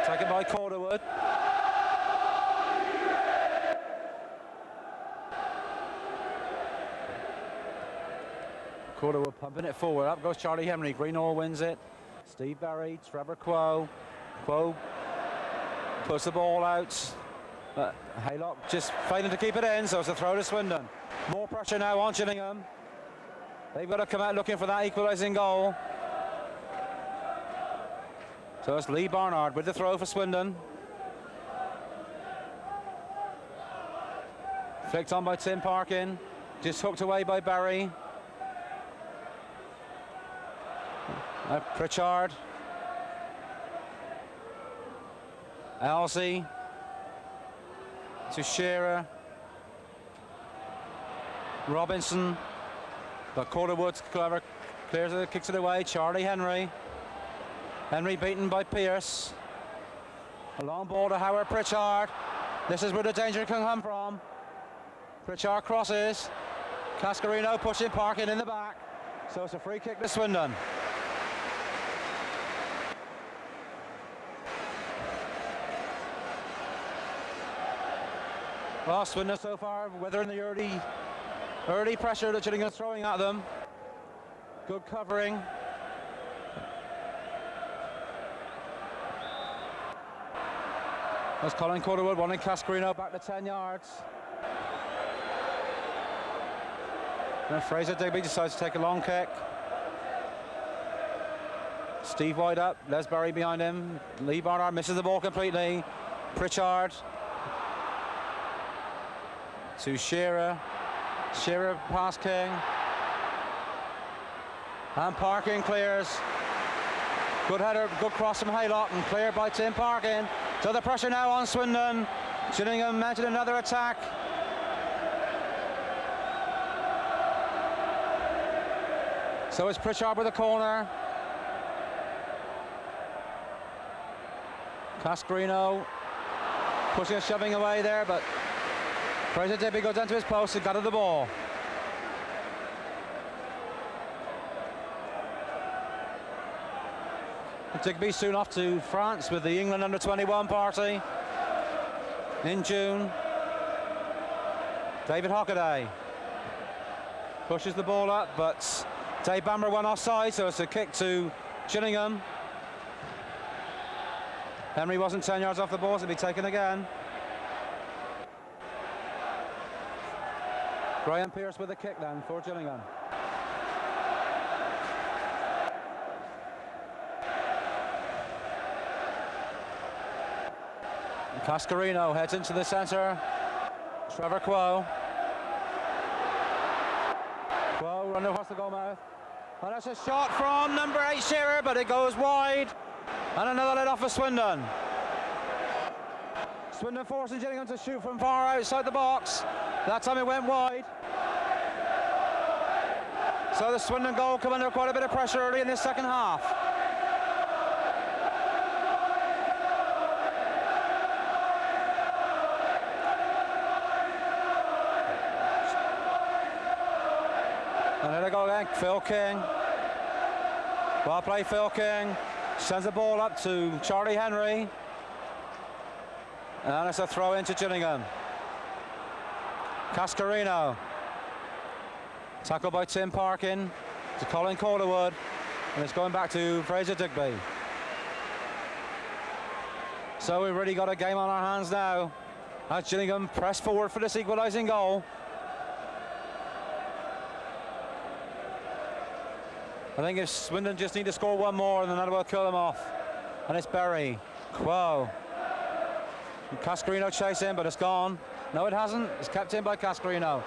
Taken by Corderwood. Corderwood pumping it forward. Up goes Charlie Henry. Greenall wins it. Steve Barry, Trevor Quo. Quo puts the ball out. But Haylock just failing to keep it in, so it's a throw to Swindon. More pressure now on Gillingham. They've got to come out looking for that equalising goal. So it's Lee Barnard with the throw for Swindon. Flicked on by Tim Parkin. Just hooked away by Barry. Pritchard. Elsie. To Shearer. Robinson. But Corderwood clever clears it, kicks it away. Charlie Henry. Henry beaten by Pierce. A long ball to Howard Pritchard. This is where the danger can come from. Pritchard crosses. Cascarino pushing Parkin in the back. So it's a free kick to Swindon. Well, Swindon so far, weathering the early pressure that Gillingham's throwing at them. Good covering. That's Colin Corderwood wanting Cascarino back to 10 yards. And Fraser Digby decides to take a long kick. Steve White up, Les Barry behind him. Lee Barnard misses the ball completely. Pritchard. To Shearer. Shearer past King. And Parkin clears. Good header, good cross from Haylock and cleared by Tim Parkin. So the pressure now on Swindon. Gillingham mounted another attack. So it's Pritchard with the corner. Cascarino pushing and shoving away there, but Fraser Digby goes down to his post and got at the ball. Digby soon off to France with the England under-21 party in June. David Hockaday pushes the ball up, but Dave Bamber went offside, so it's a kick to Gillingham. Henry wasn't 10 yards off the ball, so it'll be taken again. Graham Pierce with a kick then for Gillingham. Cascarino heads into the centre. Trevor Quo. Quo running across the goal mouth. And that's a shot from number 8 Shearer, but it goes wide. And another let off for Swindon. Swindon forcing Gillingham to shoot from far outside the box. That time it went wide. So the Swindon goal come under quite a bit of pressure early in this second half. And there they go again, Phil King. Well played, Phil King. Sends the ball up to Charlie Henry. And it's a throw into Gillingham. Cascarino. Tackled by Tim Parkin to Colin Calderwood. And it's going back to Fraser Digby. So we've really got a game on our hands now. As Gillingham press forward for this equalising goal. I think if Swindon just need to score one more, and then that will kill them off. And it's Berry. Quo. Cascarino chasing, but it's gone. No, it hasn't. It's kept in by Cascarino.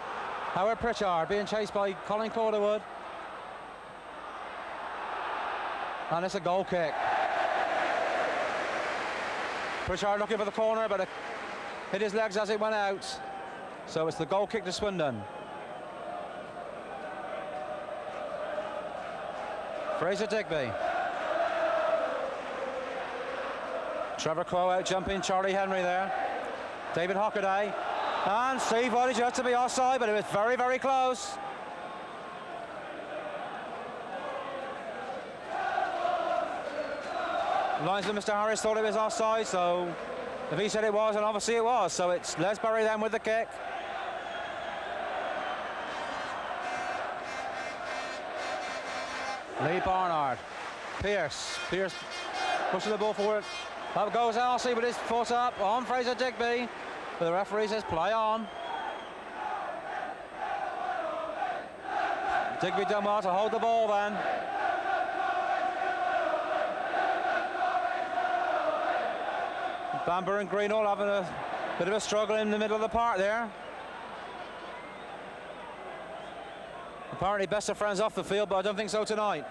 Howard Pritchard being chased by Colin Calderwood. And it's a goal kick. Pritchard looking for the corner, but it hit his legs as it went out. So it's the goal kick to Swindon. Fraser Digby. Trevor Quo out jumping Charlie Henry there. David Hockaday. And Steve White just to be offside, but it was very, very close. Linesman Mr. Harris thought it was offside, so if he said it was, and obviously it was. So it's Les Berry then with the kick. Lee Barnard. Pierce pushing the ball forward. Up goes Elsie with his foot up on Fraser Digby. But the referee says play on. Digby done well to hold the ball then. Bamber and Greenall having a bit of a struggle in the middle of the park there. Apparently best of friends off the field, but I don't think so tonight.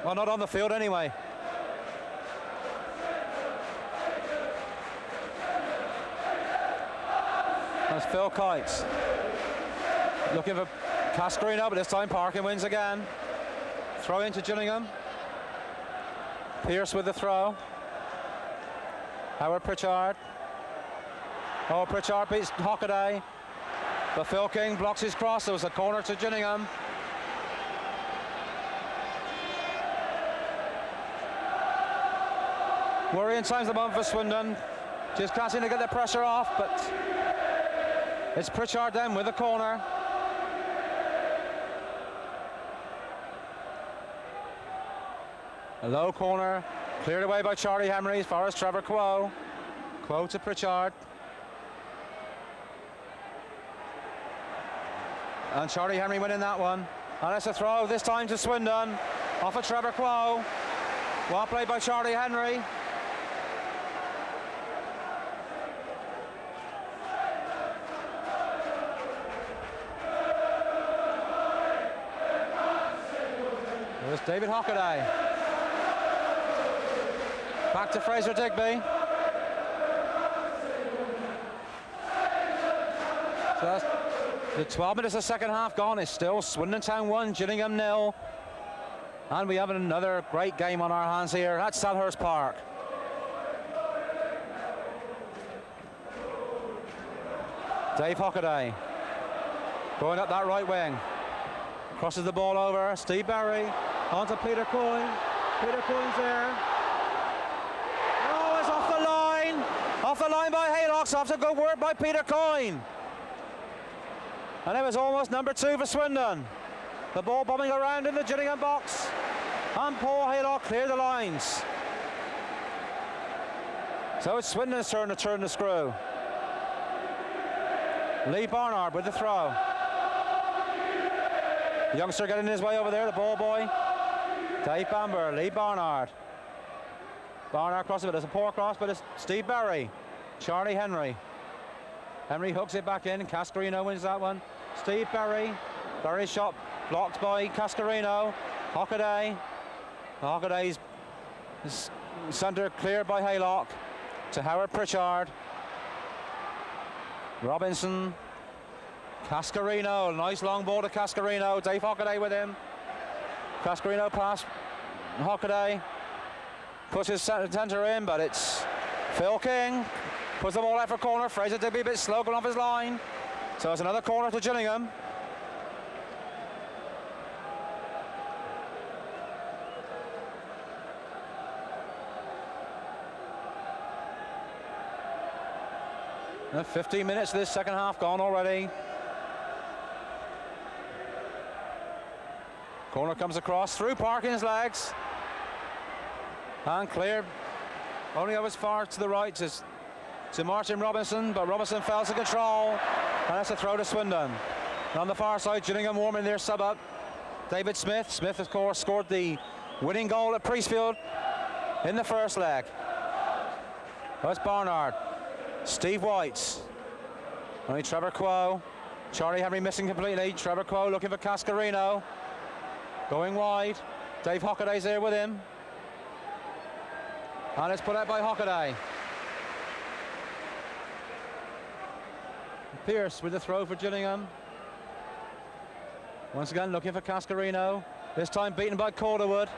Well, not on the field anyway. That's Phil Kites. Looking for Cascarino, but this time Parkin wins again. Throw into Gillingham. Pierce with the throw. Howard Pritchard. Oh, Pritchard beats Hockaday. But Phil King blocks his cross. There was a corner to Gillingham. Worrying times at the moment for Swindon. Just can't seem to get the pressure off, but it's Pritchard then with the corner. A low corner, cleared away by Charlie Henry as far as Trevor Quo. Quo to Pritchard. And Charlie Henry winning that one. And it's a throw this time to Swindon. Off of Trevor Quo. Well played by Charlie Henry. There's David Hockaday. Back to Fraser Digby. So that's the 12 minutes of the second half gone. It's still Swindon Town 1, Gillingham 0. And we have another great game on our hands here at Selhurst Park. Dave Hockaday going up that right wing. Crosses the ball over. Steve Berry onto Peter Coyne. Peter Coyne's there. Oh, it's off the line. Off the line by Haylocks. After good work by Peter Coyne. And it was almost number 2 for Swindon. The ball bombing around in the Gillingham box. And Paul Haylock cleared the lines. So it's Swindon's turn to turn the screw. Lee Barnard with the throw. The youngster getting his way over there, the ball boy. Dave Bamber, Lee Barnard. Barnard crosses it, it's a poor cross, but it's Steve Berry. Charlie Henry. Henry hooks it back in, and Cascarino wins that one. Steve Berry. Berry's shot blocked by Cascarino. Hockaday. Hockaday's centre cleared by Haylock to Howard Pritchard. Robinson. Cascarino, nice long ball to Cascarino. Dave Hockaday with him. Cascarino pass. Hockaday puts his centre in, but it's Phil King. Puts the ball out for corner. Fraser Digby a bit slow going off his line. So it's another corner to Gillingham. 15 minutes of this second half gone already. Corner comes across through Parkin's legs. And cleared only up as far to the right as to Martin Robinson, but Robinson fell to control. And that's a throw to Swindon. And on the far side, Gillingham warming their sub up. David Smith. Smith, of course, scored the winning goal at Priestfield in the first leg. That's Barnard. Steve White. Only Trevor Quo. Charlie Henry missing completely. Trevor Quo looking for Cascarino. Going wide. Dave Hockaday's there with him. And it's put out by Hockaday. Pierce with the throw for Gillingham. Once again looking for Cascarino. This time beaten by Calderwood.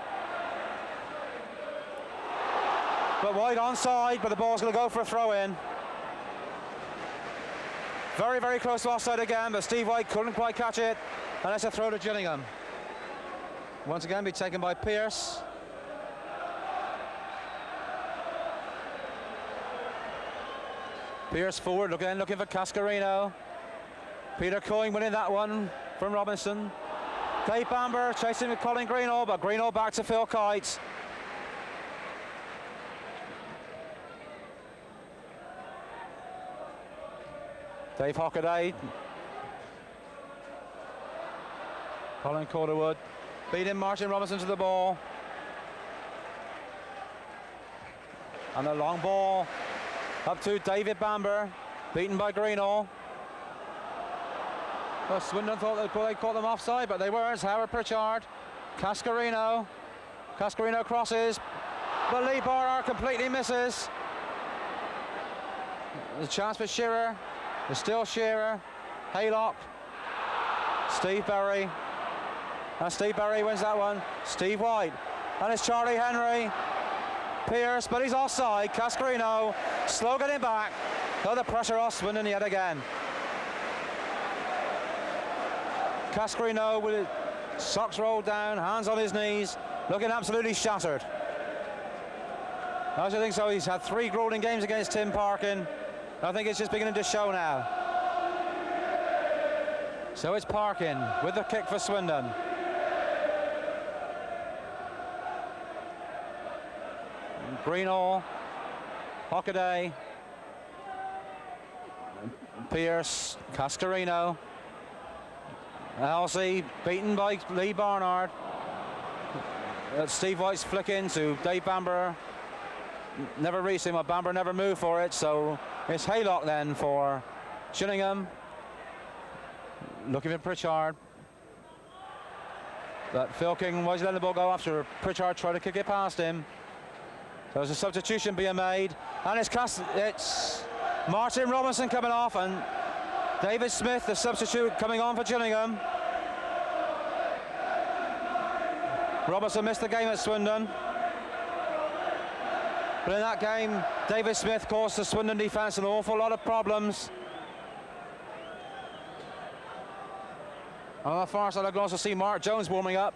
But wide onside, but the ball's going to go for a throw-in. Very, very close to offside again, but Steve White couldn't quite catch it. And that's a throw to Gillingham. Once again be taken by Pierce. Pierce forward, looking for Cascarino. Peter Coyne winning that one from Robinson. Dave Bamber chasing with Colin Greenall, but Greenall back to Phil Kite. Dave Hockaday. Colin Calderwood beating Martin Robinson to the ball. And the long ball up to David Bamber, beaten by Greenall. Well, Swindon thought they caught them offside, but they weren't. Howard Pritchard, Cascarino crosses, but Lee Barnard completely misses. There's a chance for Shearer. There's still Shearer, Haylock, Steve Berry. And Steve Berry wins that one. Steve White, and it's Charlie Henry. Pierce, but he's offside. Cascarino, slow getting back. Oh, the pressure off Swindon yet again. Cascarino with his socks rolled down, hands on his knees, looking absolutely shattered. I think so. He's had 3 grueling games against Tim Parkin. I think it's just beginning to show now. So it's Parkin with the kick for Swindon. Greenall, Hockaday, Pierce, Cascarino, Halsey beaten by Lee Barnard. Steve White's flick into Dave Bamber. Never reached him, but Bamber never moved for it, so it's Haylock then for Gillingham. Looking for Pritchard. But Phil King was letting the ball go after Pritchard tried to kick it past him. So there's a substitution being made, and it's Martin Robinson coming off, and David Smith, the substitute, coming on for Gillingham. Robinson missed the game at Swindon. But in that game, David Smith caused the Swindon defence an awful lot of problems. On the far side, I can also see Mark Jones warming up.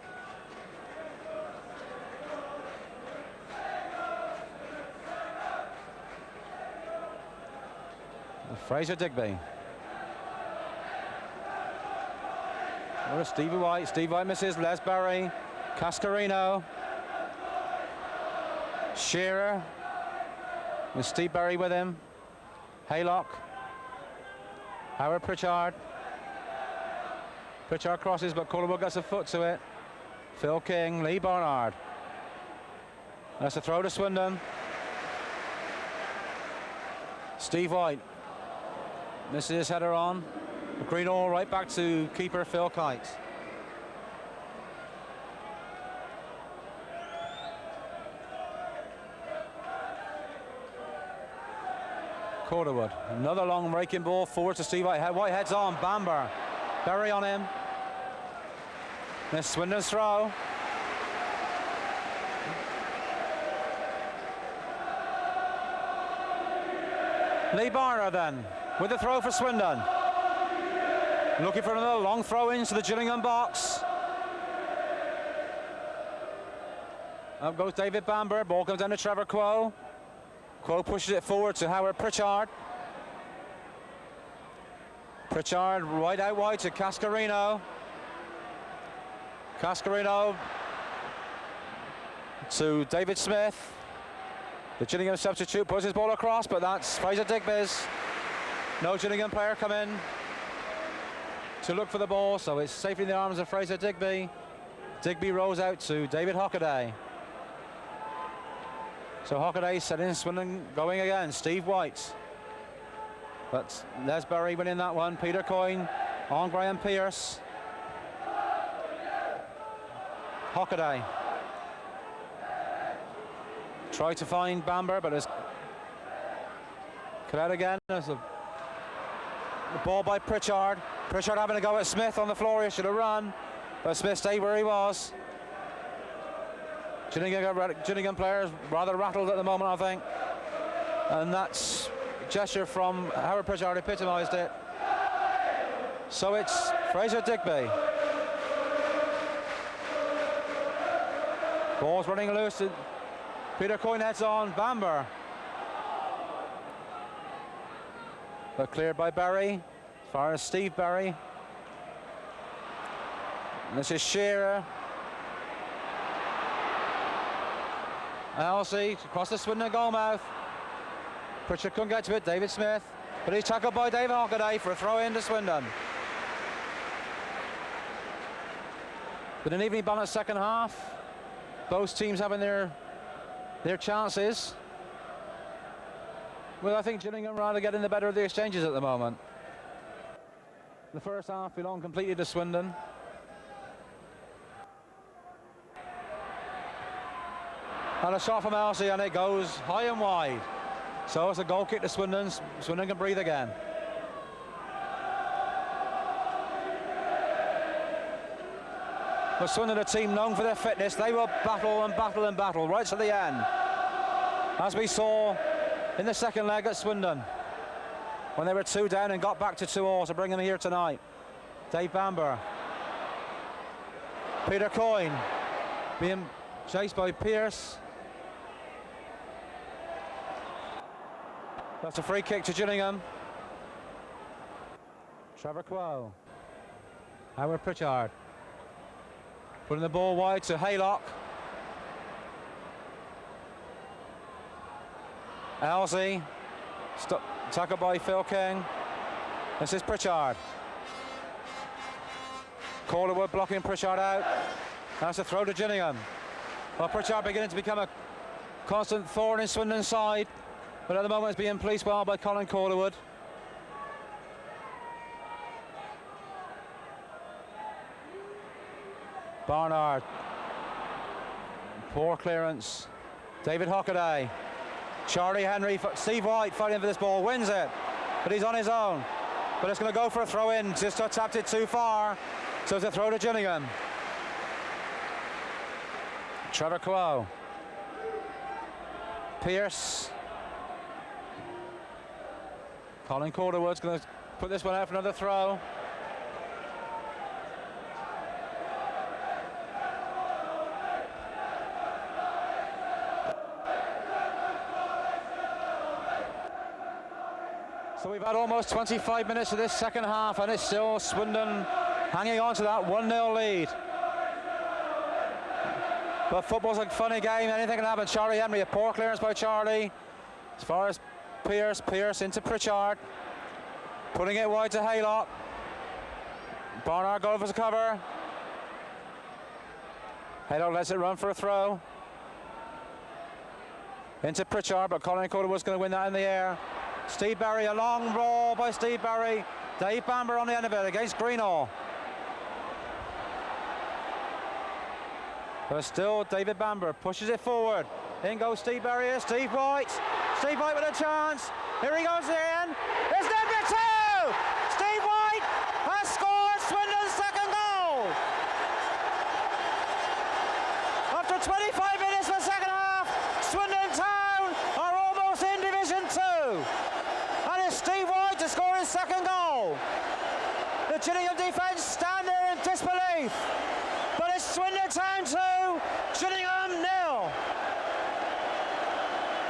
Fraser Digby. Or Stevie White. Steve White misses. Les Barry. Cascarino. Shearer. With Steve Barry with him. Haylock. Howard Pritchard. Pritchard crosses, but Calderwood gets a foot to it. Phil King. Lee Barnard. That's a throw to Swindon. Steve White. Misses his header on. Greenall right back to keeper Phil Kite. Calderwood. Another long raking ball forward to Steve White. White heads on. Bamber. Berry on him. This Swindon's throw. Lee Barner then with the throw for Swindon. Looking for another long throw into the Gillingham box. Up goes David Bamber. Ball comes down to Trevor Quo. Quo pushes it forward to Howard Pritchard. Pritchard right out wide to Cascarino. Cascarino to David Smith. The Gillingham substitute puts his ball across, but that's Fraser Digby's. No Gillingham player come in to look for the ball, so it's safely in the arms of Fraser Digby. Digby rolls out to David Hockaday. So Hockaday setting Swindon going again. Steve White. But Les Berry winning that one. Peter Coyne on Graham Pearce. Hockaday. Try to find Bamber, but it's cut out again. There's the ball by Pritchard. Pritchard having a go at Smith on the floor. He should have run, but Smith stayed where he was. Gillingham players rather rattled at the moment, I think. And that's a gesture from Howard Pritchard epitomised it. So it's Fraser Digby. Ball's running loose. Peter Coyne heads on. Bamber. But cleared by Berry. As far as Steve Berry. And this is Shearer. Elsie across the Swindon goal mouth. Pritchard couldn't get to it. David Smith. But he's tackled by David Hockaday for a throw in to Swindon. But an evenly balanced second half. Both teams having their chances. Well, I think Gillingham rather getting the better of the exchanges at the moment. The first half belonged completely to Swindon. And a shot from Elsie, and it goes high and wide. So it's a goal kick to Swindon. Swindon can breathe again. But Swindon, a team known for their fitness, they will battle and battle and battle right to the end. As we saw in the second leg at Swindon, when they were 2 down and got back to 2-2 to bring them here tonight. Dave Bamber. Peter Coyne being chased by Pearce. That's a free kick to Gillingham. Trevor Quo. Howard Pritchard. Putting the ball wide to Haylock. Elsie. Tackled by Phil King. This is Pritchard. Calderwood blocking Pritchard out. That's a throw to Gillingham. Well, Pritchard beginning to become a constant thorn in Swindon's side, but at the moment it's being policed well by Colin Calderwood. Barnard. Poor clearance. David Hockaday. Charlie Henry. Steve White fighting for this ball. Wins it. But he's on his own. But it's going to go for a throw in. Just tapped it too far. So it's a throw to Gillingham. Trevor Quo. Pearce. Colin Calderwood's going to put this one out for another throw. So we've had almost 25 minutes of this second half, and it's still Swindon hanging on to that 1-0 lead. But football's a funny game, anything can happen. Charlie Henry, a poor clearance by Charlie. As far as Pearce into Pritchard. Putting it wide to Haylock. Barnard going for the cover. Haylock lets it run for a throw. Into Pritchard, but Colin Calderwood's going to win that in the air. Steve Berry, a long roll by Steve Berry. Dave Bamber on the end of it against Greenall. But still David Bamber pushes it forward. In goes Steve Berry, here, Steve White. Steve White with a chance. Here he goes in. It's number 2! Steve White has scored Swindon's second goal. After 25 minutes of the second half, Swindon Town are almost in Division 2. And it's Steve White to score his second goal. The Gillingham defence stand there in disbelief. But it's Swindon Town 2, Gillingham 0.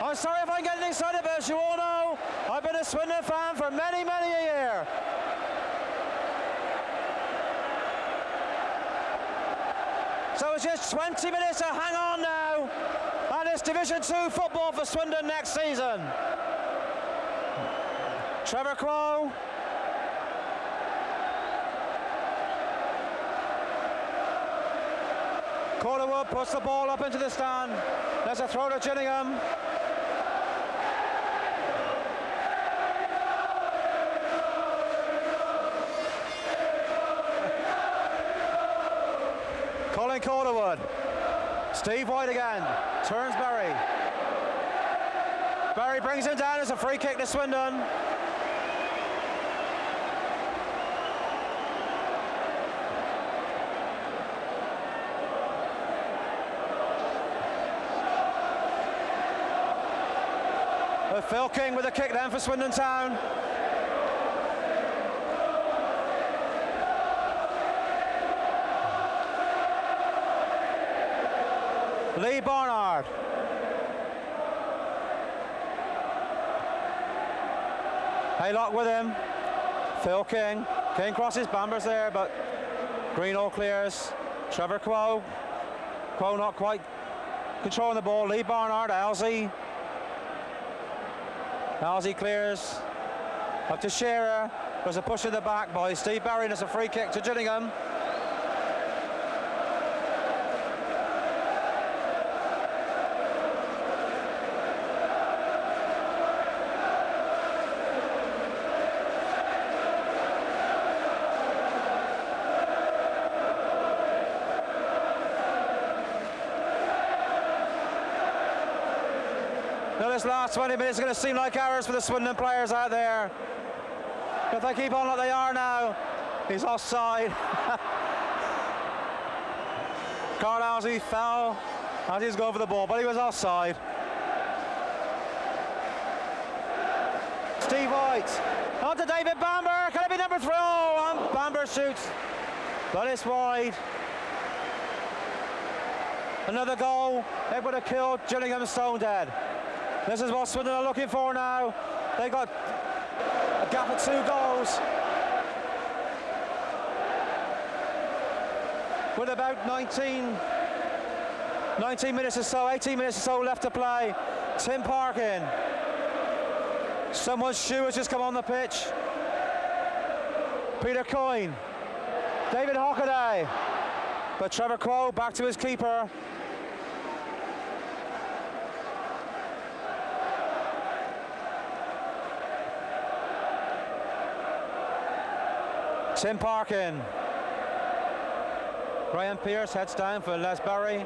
I'm sorry if I'm getting excited, but as you all know, I've been a Swindon fan for many, many a year. So it's just 20 minutes to hang on now. And it's Division 2 football for Swindon next season. Trevor Crowe. Calderwood puts the ball up into the stand. There's a throw to Gillingham. Colin Calderwood. Steve White again. Turns Barry. Barry brings him down as a free kick to Swindon. Phil King with a kick down for Swindon Town. Lee Barnard. Haylock with him. Phil King. King crosses, Bamber's there, but Greeno clears. Trevor Crowe. Crowe not quite controlling the ball. Lee Barnard, Alsey. Alsey clears. Up to Shearer. There's a push in the back by Steve Barry, and it's a free kick to Gillingham. Now this last 20 minutes is going to seem like hours for the Swindon players out there. If they keep on like they are now, he's offside. Carl Alsey fell as he was going for the ball, but he was offside. Steve White. On to David Bamber. Can it be number 3? Oh, and Bamber shoots. But it's wide. Another goal. It would have killed Gillingham stone dead. This is what Swindon are looking for now. They got a gap of 2 goals. With about 19 minutes or so, 18 minutes or so left to play. Tim Park in. Someone's shoe has just come on the pitch. Peter Coyne. David Hockaday. But Trevor Crowe back to his keeper. Tim Park in. Graham Pearce heads down for Les Barry.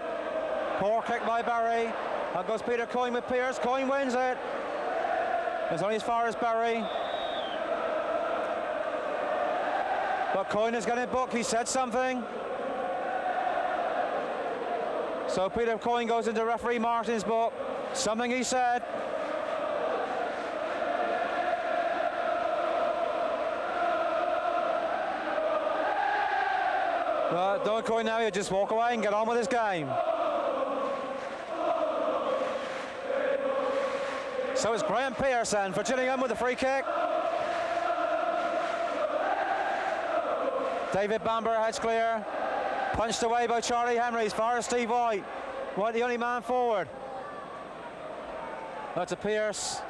Poor kick by Barry. Out goes Peter Coyne with Pearce. Coyne wins it. It's only as far as Barry. But Coyne is getting booked. He said something. So Peter Coyne goes into referee Martin's book. Something he said. Don't Coyne now, he'll just walk away and get on with his game. So it's Graham Pearson for Gillingham with the free kick. David Bamber heads clear. Punched away by Charlie Henry as far as Steve White. White the only man forward. That's a Pearce.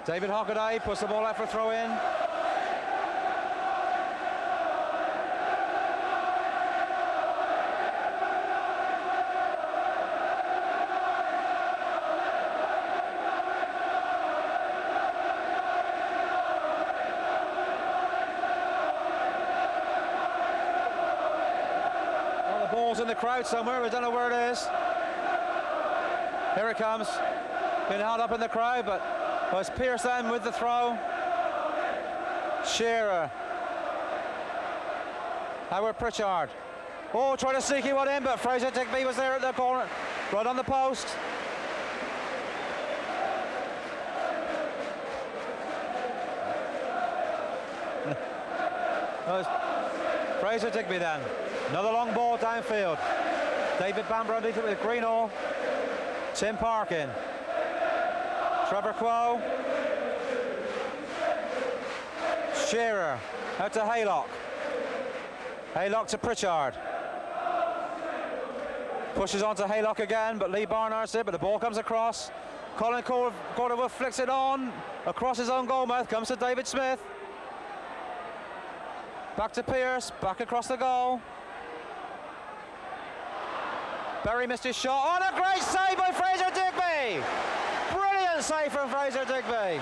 David Hockaday puts the ball out for throw in. Ball's in the crowd somewhere, we don't know where it is. Here it comes. Been held up in the crowd, but it's Pearson with the throw. Shearer. Howard Pritchard. Oh, trying to sneak one in, but Fraser Digby was there at the corner, right on the post. Fraser Digby then. Another long ball downfield. David Bamber underneath it with Greeno. Tim Park in. Trevor Crowe. Shearer out to Haylock. Haylock to Pritchard. Pushes on to Haylock again, but Lee Barnard's it, but the ball comes across. Colin Corderwood flicks it on. Across his own goal mouth comes to David Smith. Back to Pearce, back across the goal. Berry missed his shot. Oh, and a great save by Fraser Digby! Brilliant save from Fraser Digby.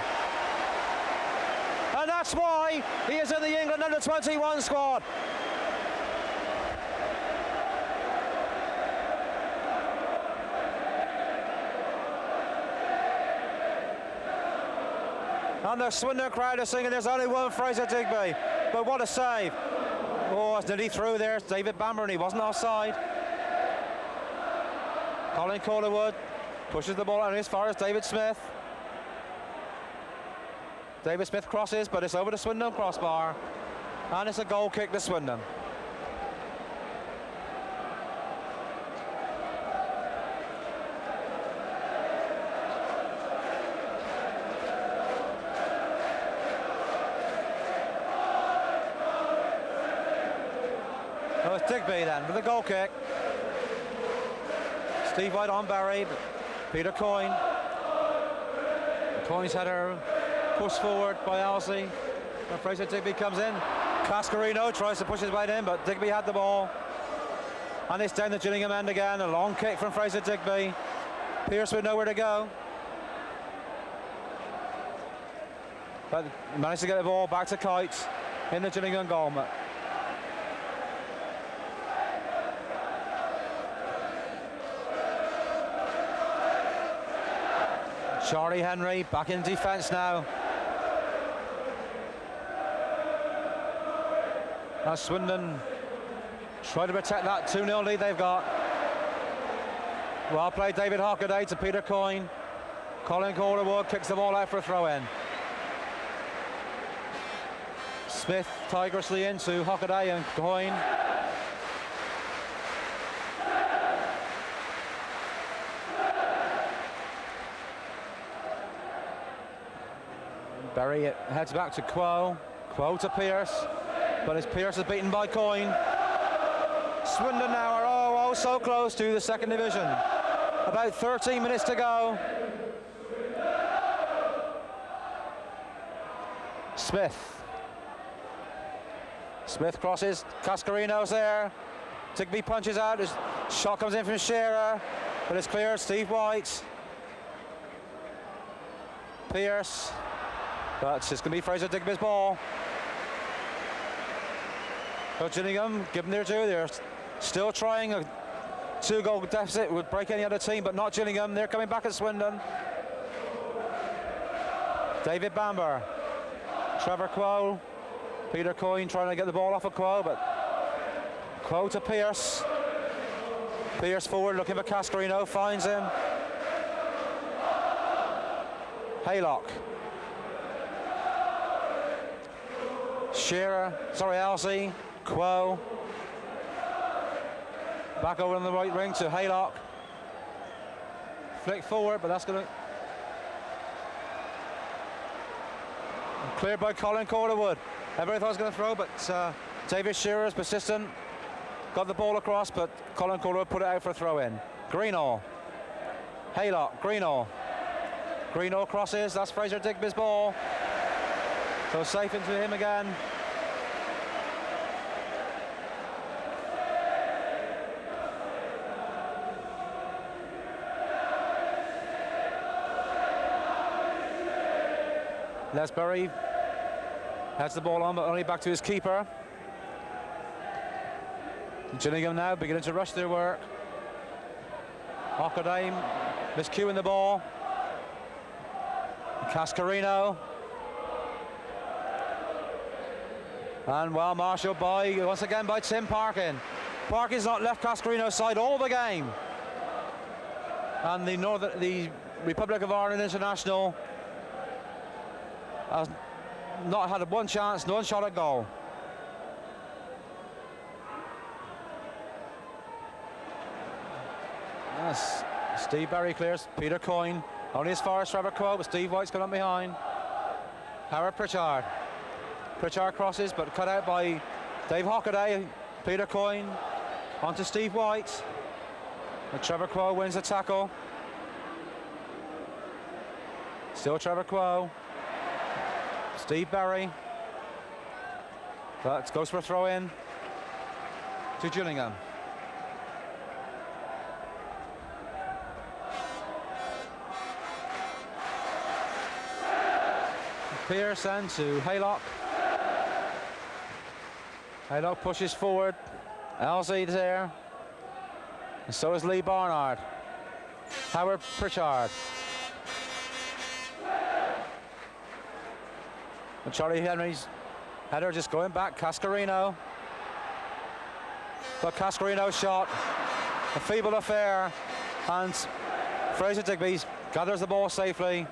And that's why he is in the England under-21 squad. And the Swindon crowd are singing, there's only one Fraser Digby. But what a save. Oh, it's nearly through there. It's David Bamber, and he wasn't offside. Colin Calderwood pushes the ball out as far as David Smith. David Smith crosses, but it's over the Swindon crossbar. And it's a goal kick to Swindon. Oh, it's Digby then with the goal kick. Steve White on Barry, Peter Coyne. Coyne's header pushed forward by Alsey. And Fraser Digby comes in. Cascarino tries to push his way in, but Digby had the ball. And it's down the Gillingham end again. A long kick from Fraser Digby. Pearce with nowhere to go. But he managed to get the ball back to Kite in the Gillingham goal. Charlie Henry back in defence now. As Swindon try to protect that 2-0 lead they've got. Well played David Hockaday to Peter Coyne. Colin Calderwood kicks the ball out for a throw-in. Smith tigerously into Hockaday and Coyne. Berry heads back to Quo. Quo to Pearce. But as Pearce is beaten by Coyne. Swindon now are oh so close to the second division. About 13 minutes to go. Smith. Smith crosses. Cascarino's there. Digby punches out. His shot comes in from Shearer. But it's clear. Steve White. Pearce. But it's going to be Fraser Digby's ball. So Gillingham, give them their due. They're still trying. A 2-goal deficit would break any other team, but not Gillingham. They're coming back at Swindon. David Bamber. Trevor Quo. Peter Coyne trying to get the ball off of Quo, but Quo to Pearce. Pearce forward looking for Cascarino. Finds him. Haylock. Shearer, Alsey, Quo. Back over on the right wing to Haylock. Flick forward, but that's going to... Cleared by Colin Calderwood. Everyone thought he was going to throw, but David Shearer is persistent. Got the ball across, but Colin Calderwood put it out for a throw-in. Greenall. Haylock, Greenall. Greenall crosses, that's Fraser Digby's ball. So safe into him again. Les Berry has the ball on, but only back to his keeper. Gillingham now beginning to rush their work. Hockaday miscuing the ball. Cascarino. And well marshalled by, once again, by Tim Parkin. Parkin's not left Cascarino's side all the game. And the Republic of Ireland international has not had one chance, one shot at goal. Yes, Steve Berry clears, Peter Coyne, only as far as Trevor Quo, but Steve White's coming up behind. Howard Pritchard. Pritchard crosses, but cut out by Dave Hockaday. Peter Coyne onto Steve White. And Trevor Quo wins the tackle. Still Trevor Quo. Steve Berry. But goes for a throw in to Gillingham. Pearson to Haylock. Haylock pushes forward. Elsie there. And so is Lee Barnard. Howard Pritchard. And Charlie Henry's header just going back. Cascarino. But Cascarino's shot. A feeble affair. And Fraser Digby gathers the ball safely.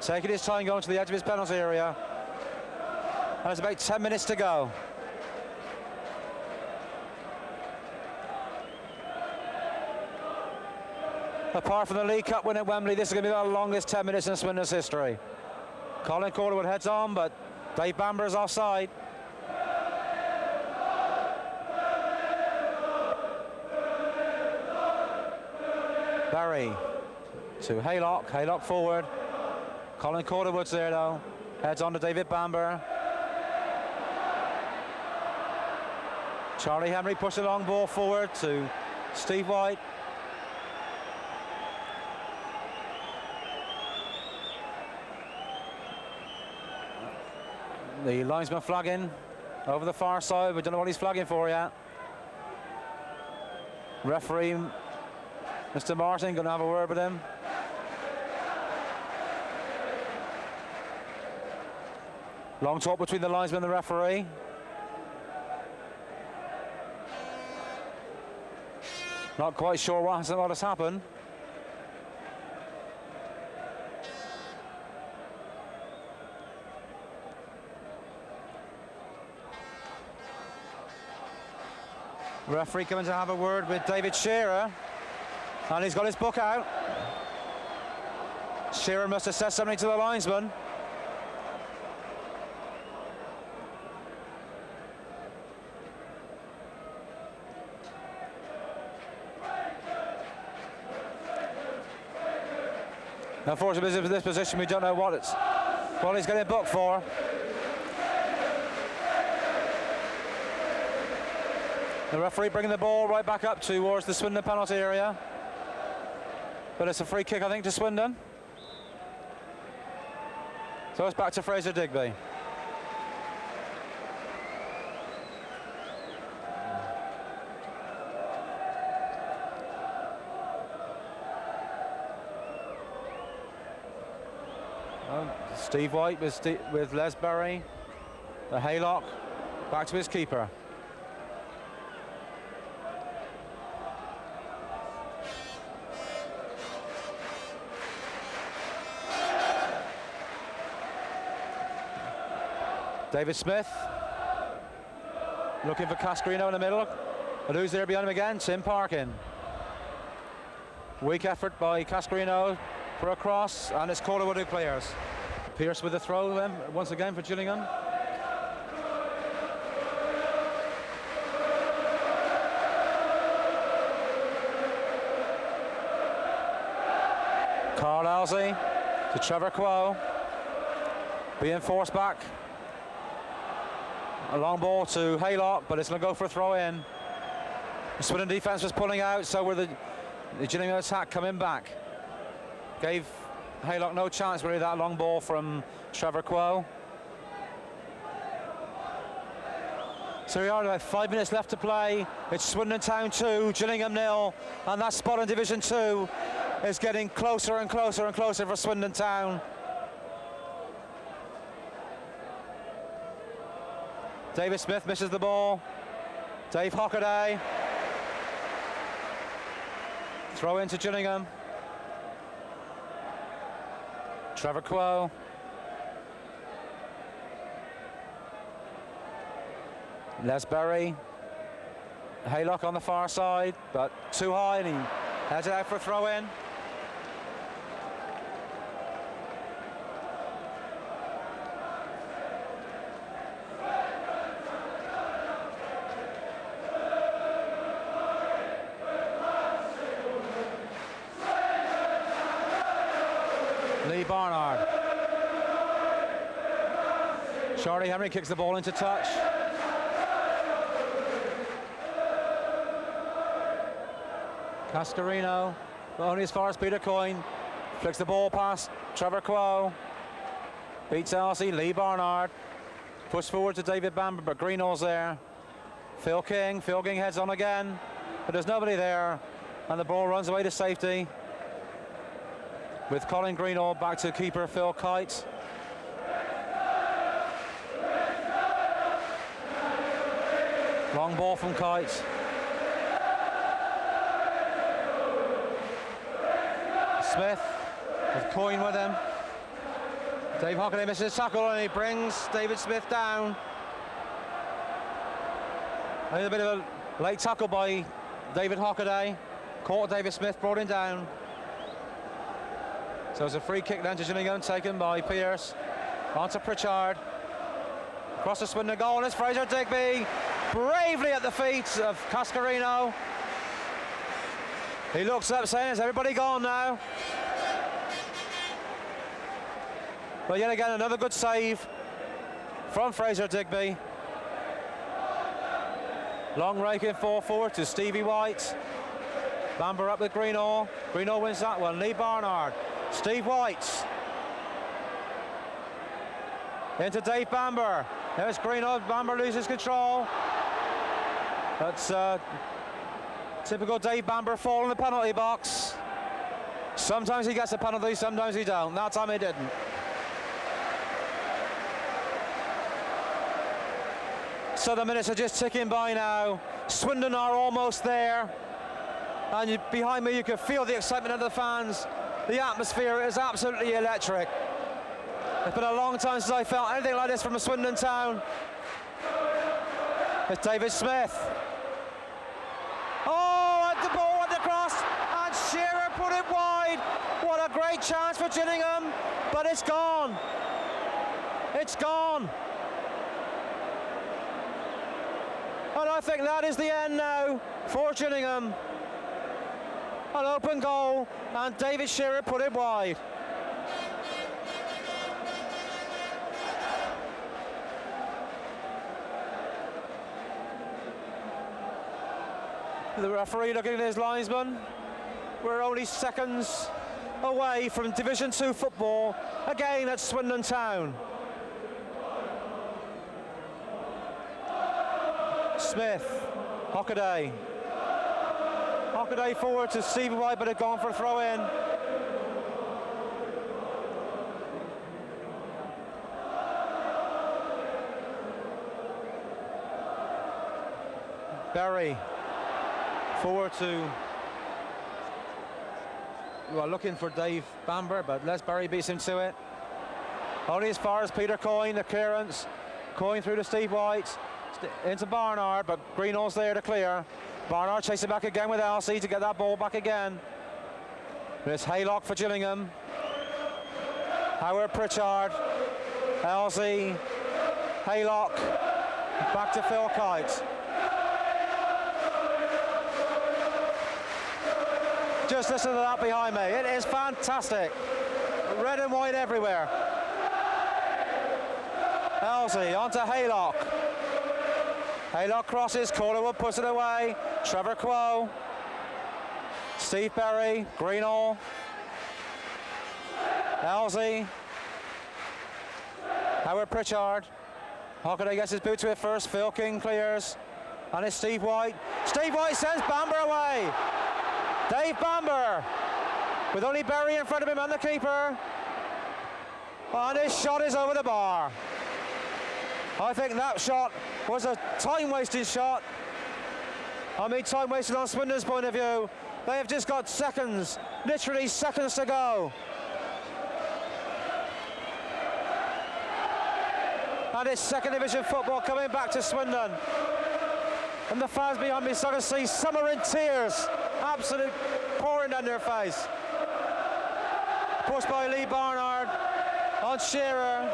Taking his time going to the edge of his penalty area. And there's about 10 minutes to go. Apart from the League Cup win at Wembley, this is going to be the longest 10 minutes in Swindon's history. Colin Calderwood heads on, but Dave Bamber is offside. Barry to Haylock. Haylock forward. Colin Calderwood's there though. Heads on to David Bamber. Charlie Henry pushes the long ball forward to Steve White. The linesman flagging over the far side. We don't know what he's flagging for yet. Referee, Mr. Martin, going to have a word with him. Long talk between the linesman and the referee. Not quite sure what has happened. Referee coming to have a word with David Shearer, and he's got his book out. Shearer must have said something to the linesman. Unfortunately, in this position, we don't know what he's getting booked for. The referee bringing the ball right back up towards the Swindon penalty area. But it's a free kick, I think, to Swindon. So it's back to Fraser Digby. Steve White with Les Berry. The Haylock back to his keeper. David Smith looking for Cascarino in the middle. But who's there behind him again? Tim Parkin. Weak effort by Cascarino for a cross, and it's Calderwood who clears. Pearce with the throw then, once again for Gillingham. Carl Elsie to Trevor Quo. Being forced back. A long ball to Haylock, but it's going to go for a throw in. The Swindon defence was pulling out, so were the Gillingham attack coming back. Gave Haylock no chance really, that long ball from Trevor Quo. So we are about 5 minutes left to play. It's Swindon Town 2, Gillingham 0, and that spot in Division 2 is getting closer and closer and closer for Swindon Town. David Smith misses the ball. Dave Hockaday. Throw into Gillingham. Trevor Quo. Les Berry. Haylock on the far side, but too high, and he heads it out for a throw in. Lee Barnard. Charlie Henry kicks the ball into touch. Cascarino, but only as far as Peter Coyne. Flicks the ball past Trevor Quo. Beats Elsie, Lee Barnard. Push forward to David Bamber, but Greenall's there. Phil King heads on again, but there's nobody there, and the ball runs away to safety. With Colin Greenall back to keeper Phil Kite. Long ball from Kite. Smith with Coyne with him. Dave Hockaday misses a tackle and he brings David Smith down. I think a bit of a late tackle by David Hockaday. Caught David Smith, brought him down. So it's a free kick then to Gillingham, taken by Pearce. On to Pritchard. Across the Swindon goal, and it's Fraser Digby. Bravely at the feet of Cascarino. He looks up saying, is everybody gone now? But yet again, another good save from Fraser Digby. Long raking forward to Stevie White. Bamber up with Greenall. Greenall wins that one. Lee Barnard. Steve White. Into Dave Bamber. There's Greenall. Bamber loses control. That's typical Dave Bamber fall in the penalty box. Sometimes he gets a penalty, sometimes he don't. That time he didn't. So the minutes are just ticking by now. Swindon are almost there. And behind me you can feel the excitement of the fans. The atmosphere is absolutely electric. It's been a long time since I felt anything like this from a Swindon Town. It's David Smith. Oh, and the ball went across, and Shearer put it wide. What a great chance for Gillingham, but it's gone. It's gone. And I think that is the end now for Gillingham. An open goal, and David Shearer put it wide. The referee looking at his linesman. We're only seconds away from Division 2 football, again at Swindon Town. Smith, Hockaday. Hockaday forward to Stevie White, but had gone for a throw in. Berry forward to, well, looking for Dave Bamber, but Les Berry beats him to it. Only as far as Peter Coyne, the clearance. Coyne through to Steve White, into Barnard, but Greenall's there to clear. Barnard chasing back again with Elsie to get that ball back again. It's Haylock for Gillingham. Howard Pritchard, Elsie, Haylock, back to Phil Kite. Just listen to that behind me. It is fantastic. Red and white everywhere. Elsie onto Haylock. Haylock crosses, Calderwood puts it away. Trevor Quo. Steve Berry, Greenall. Elsie. Howard Pritchard. Hockaday gets his boot to it first. Phil King clears. And it's Steve White. Steve White sends Bamber away. Dave Bamber, with only Berry in front of him and the keeper. And his shot is over the bar. I think that shot was a time-wasting shot. I mean, time wasted on Swindon's point of view. They have just got seconds, literally seconds to go. And it's second division football coming back to Swindon. And the fans behind me starting to see summer in tears. Absolute pouring down their face. Pushed by Lee Barnard on Shearer.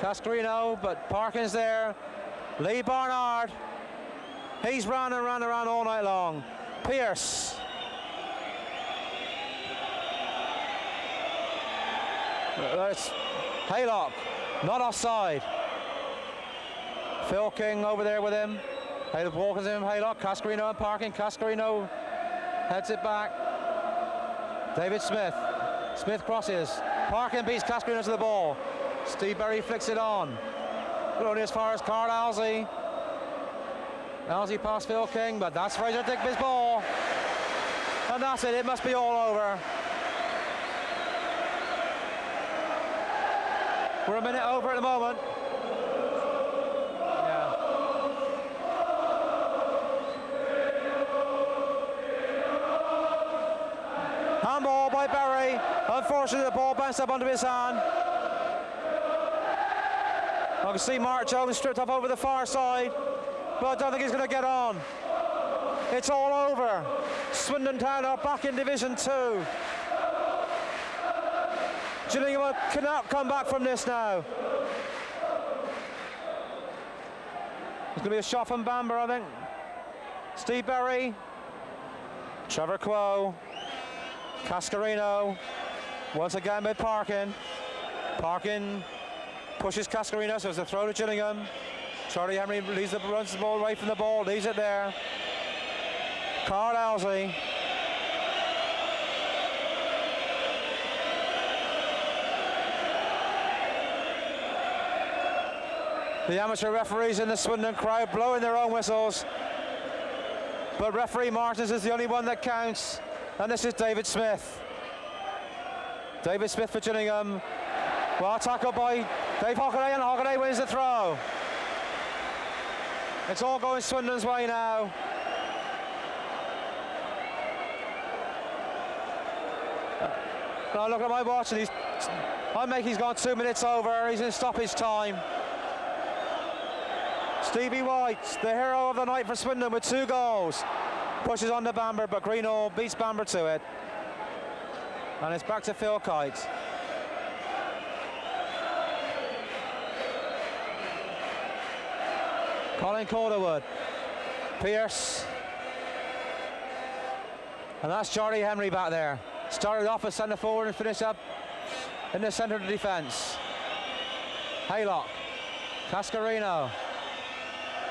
Cascarino, but Parkin's there. Lee Barnard. He's run and run around all night long. Pierce. There's Haylock, not offside. Phil King over there with him. Haylock walking him, Haylock, Cascarino and Parkin. Cascarino heads it back. David Smith. Smith crosses. Parkin beats Cascarino to the ball. Steve Berry flicks it on. Only as far as Carl Alsey. Alsey past Phil King, but that's Fraser Digby's ball. And that's it, it must be all over. We're a minute over at the moment. Yeah. Handball by Berry. Unfortunately, the ball bounced up onto his hand. I can see Mark Jones stripped up over the far side, but I don't think he's going to get on. It's all over. Swindon Town are back in Division 2. Gillingham cannot come back from this now. It's going to be a shot from Bamber, I think. Steve Berry, Trevor Quo, Cascarino, once again with Parkin. Parkin pushes Cascarino, so it's a throw to Gillingham. Charlie Henry runs the ball away from the ball, leaves it there. Carl Alsey. The amateur referees in the Swindon crowd blowing their own whistles. But referee Martins is the only one that counts. And this is David Smith. David Smith for Gillingham. Well tackled by Dave Hockaday, and Hockaday wins the throw. It's all going Swindon's way now. Now look at my watch, and I think he's gone 2 minutes over. He's in stoppage time. Stevie White, the hero of the night for Swindon with 2 goals. Pushes on to Bamber, but Greenall beats Bamber to it. And it's back to Phil Kite. Colin Calderwood. Pierce. And that's Charlie Henry back there. Started off as centre forward and finished up in the centre of the defence. Haylock. Cascarino.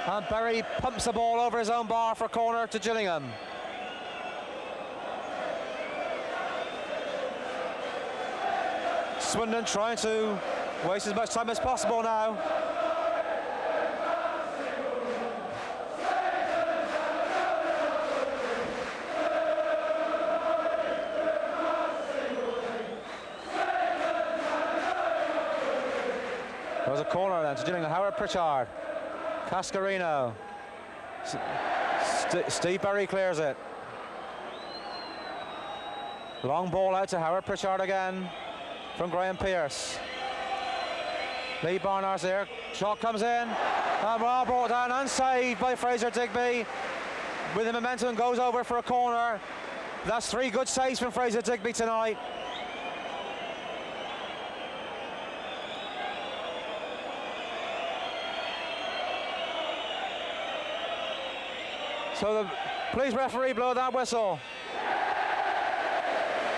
And Berry pumps the ball over his own bar for corner to Gillingham. Swindon trying to waste as much time as possible now. There's a corner then to Gillingham. Howard Pritchard. Cascarino. Steve Berry clears it. Long ball out to Howard Pritchard again from Graham Pierce. Lee Barnard's there. Shot comes in. And well brought down and saved by Fraser Digby. With the momentum goes over for a corner. That's 3 good saves from Fraser Digby tonight. So the police referee blow that whistle.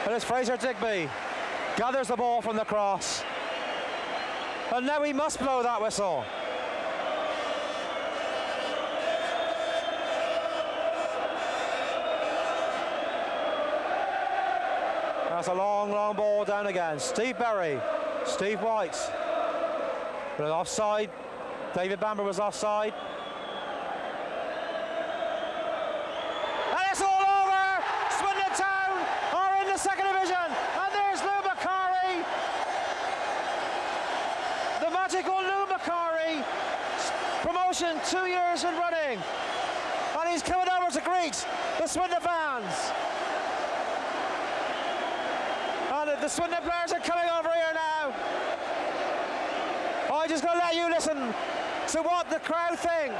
And it's Fraser Digby. Gathers the ball from the cross. And now he must blow that whistle. That's a long, long ball down again. Steve Berry. Steve White. But offside. David Bamber was offside. Second division, and there's Lou Macari, the magical Lou Macari, promotion 2 years in running, and he's coming over to greet the Swindon fans. And the Swindon players are coming over here now. I'm just going to let you listen to what the crowd think.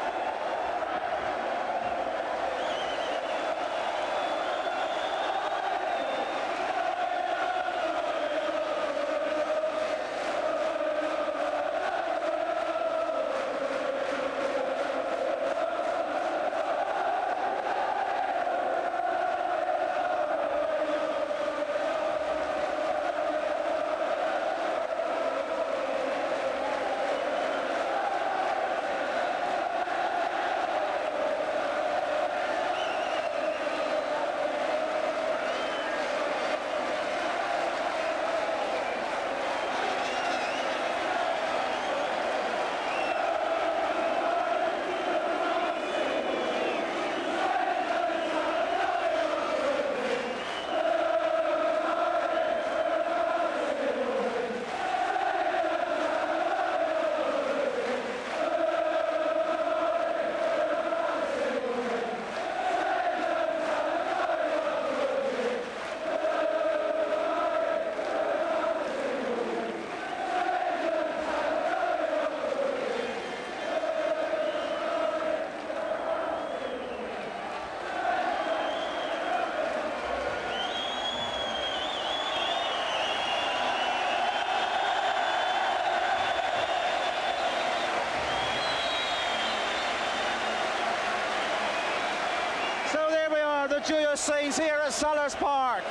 the joyous scenes here at Selhurst Park.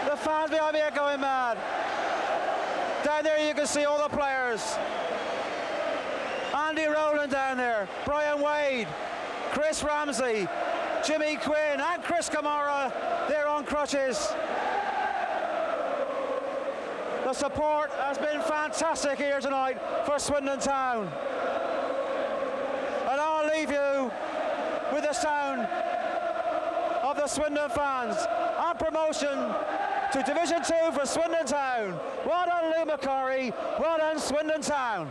The fans behind me are going mad. Down there you can see all the players. Andy Rowland down there, Brian Wade, Chris Ramsey, Jimmy Quinn and Chris Kamara, they're on crutches. The support has been fantastic here tonight for Swindon Town. And I'll leave you with the sound of the Swindon fans on promotion to Division 2 for Swindon Town. Well done, Lou McCurry. Well done, Swindon Town.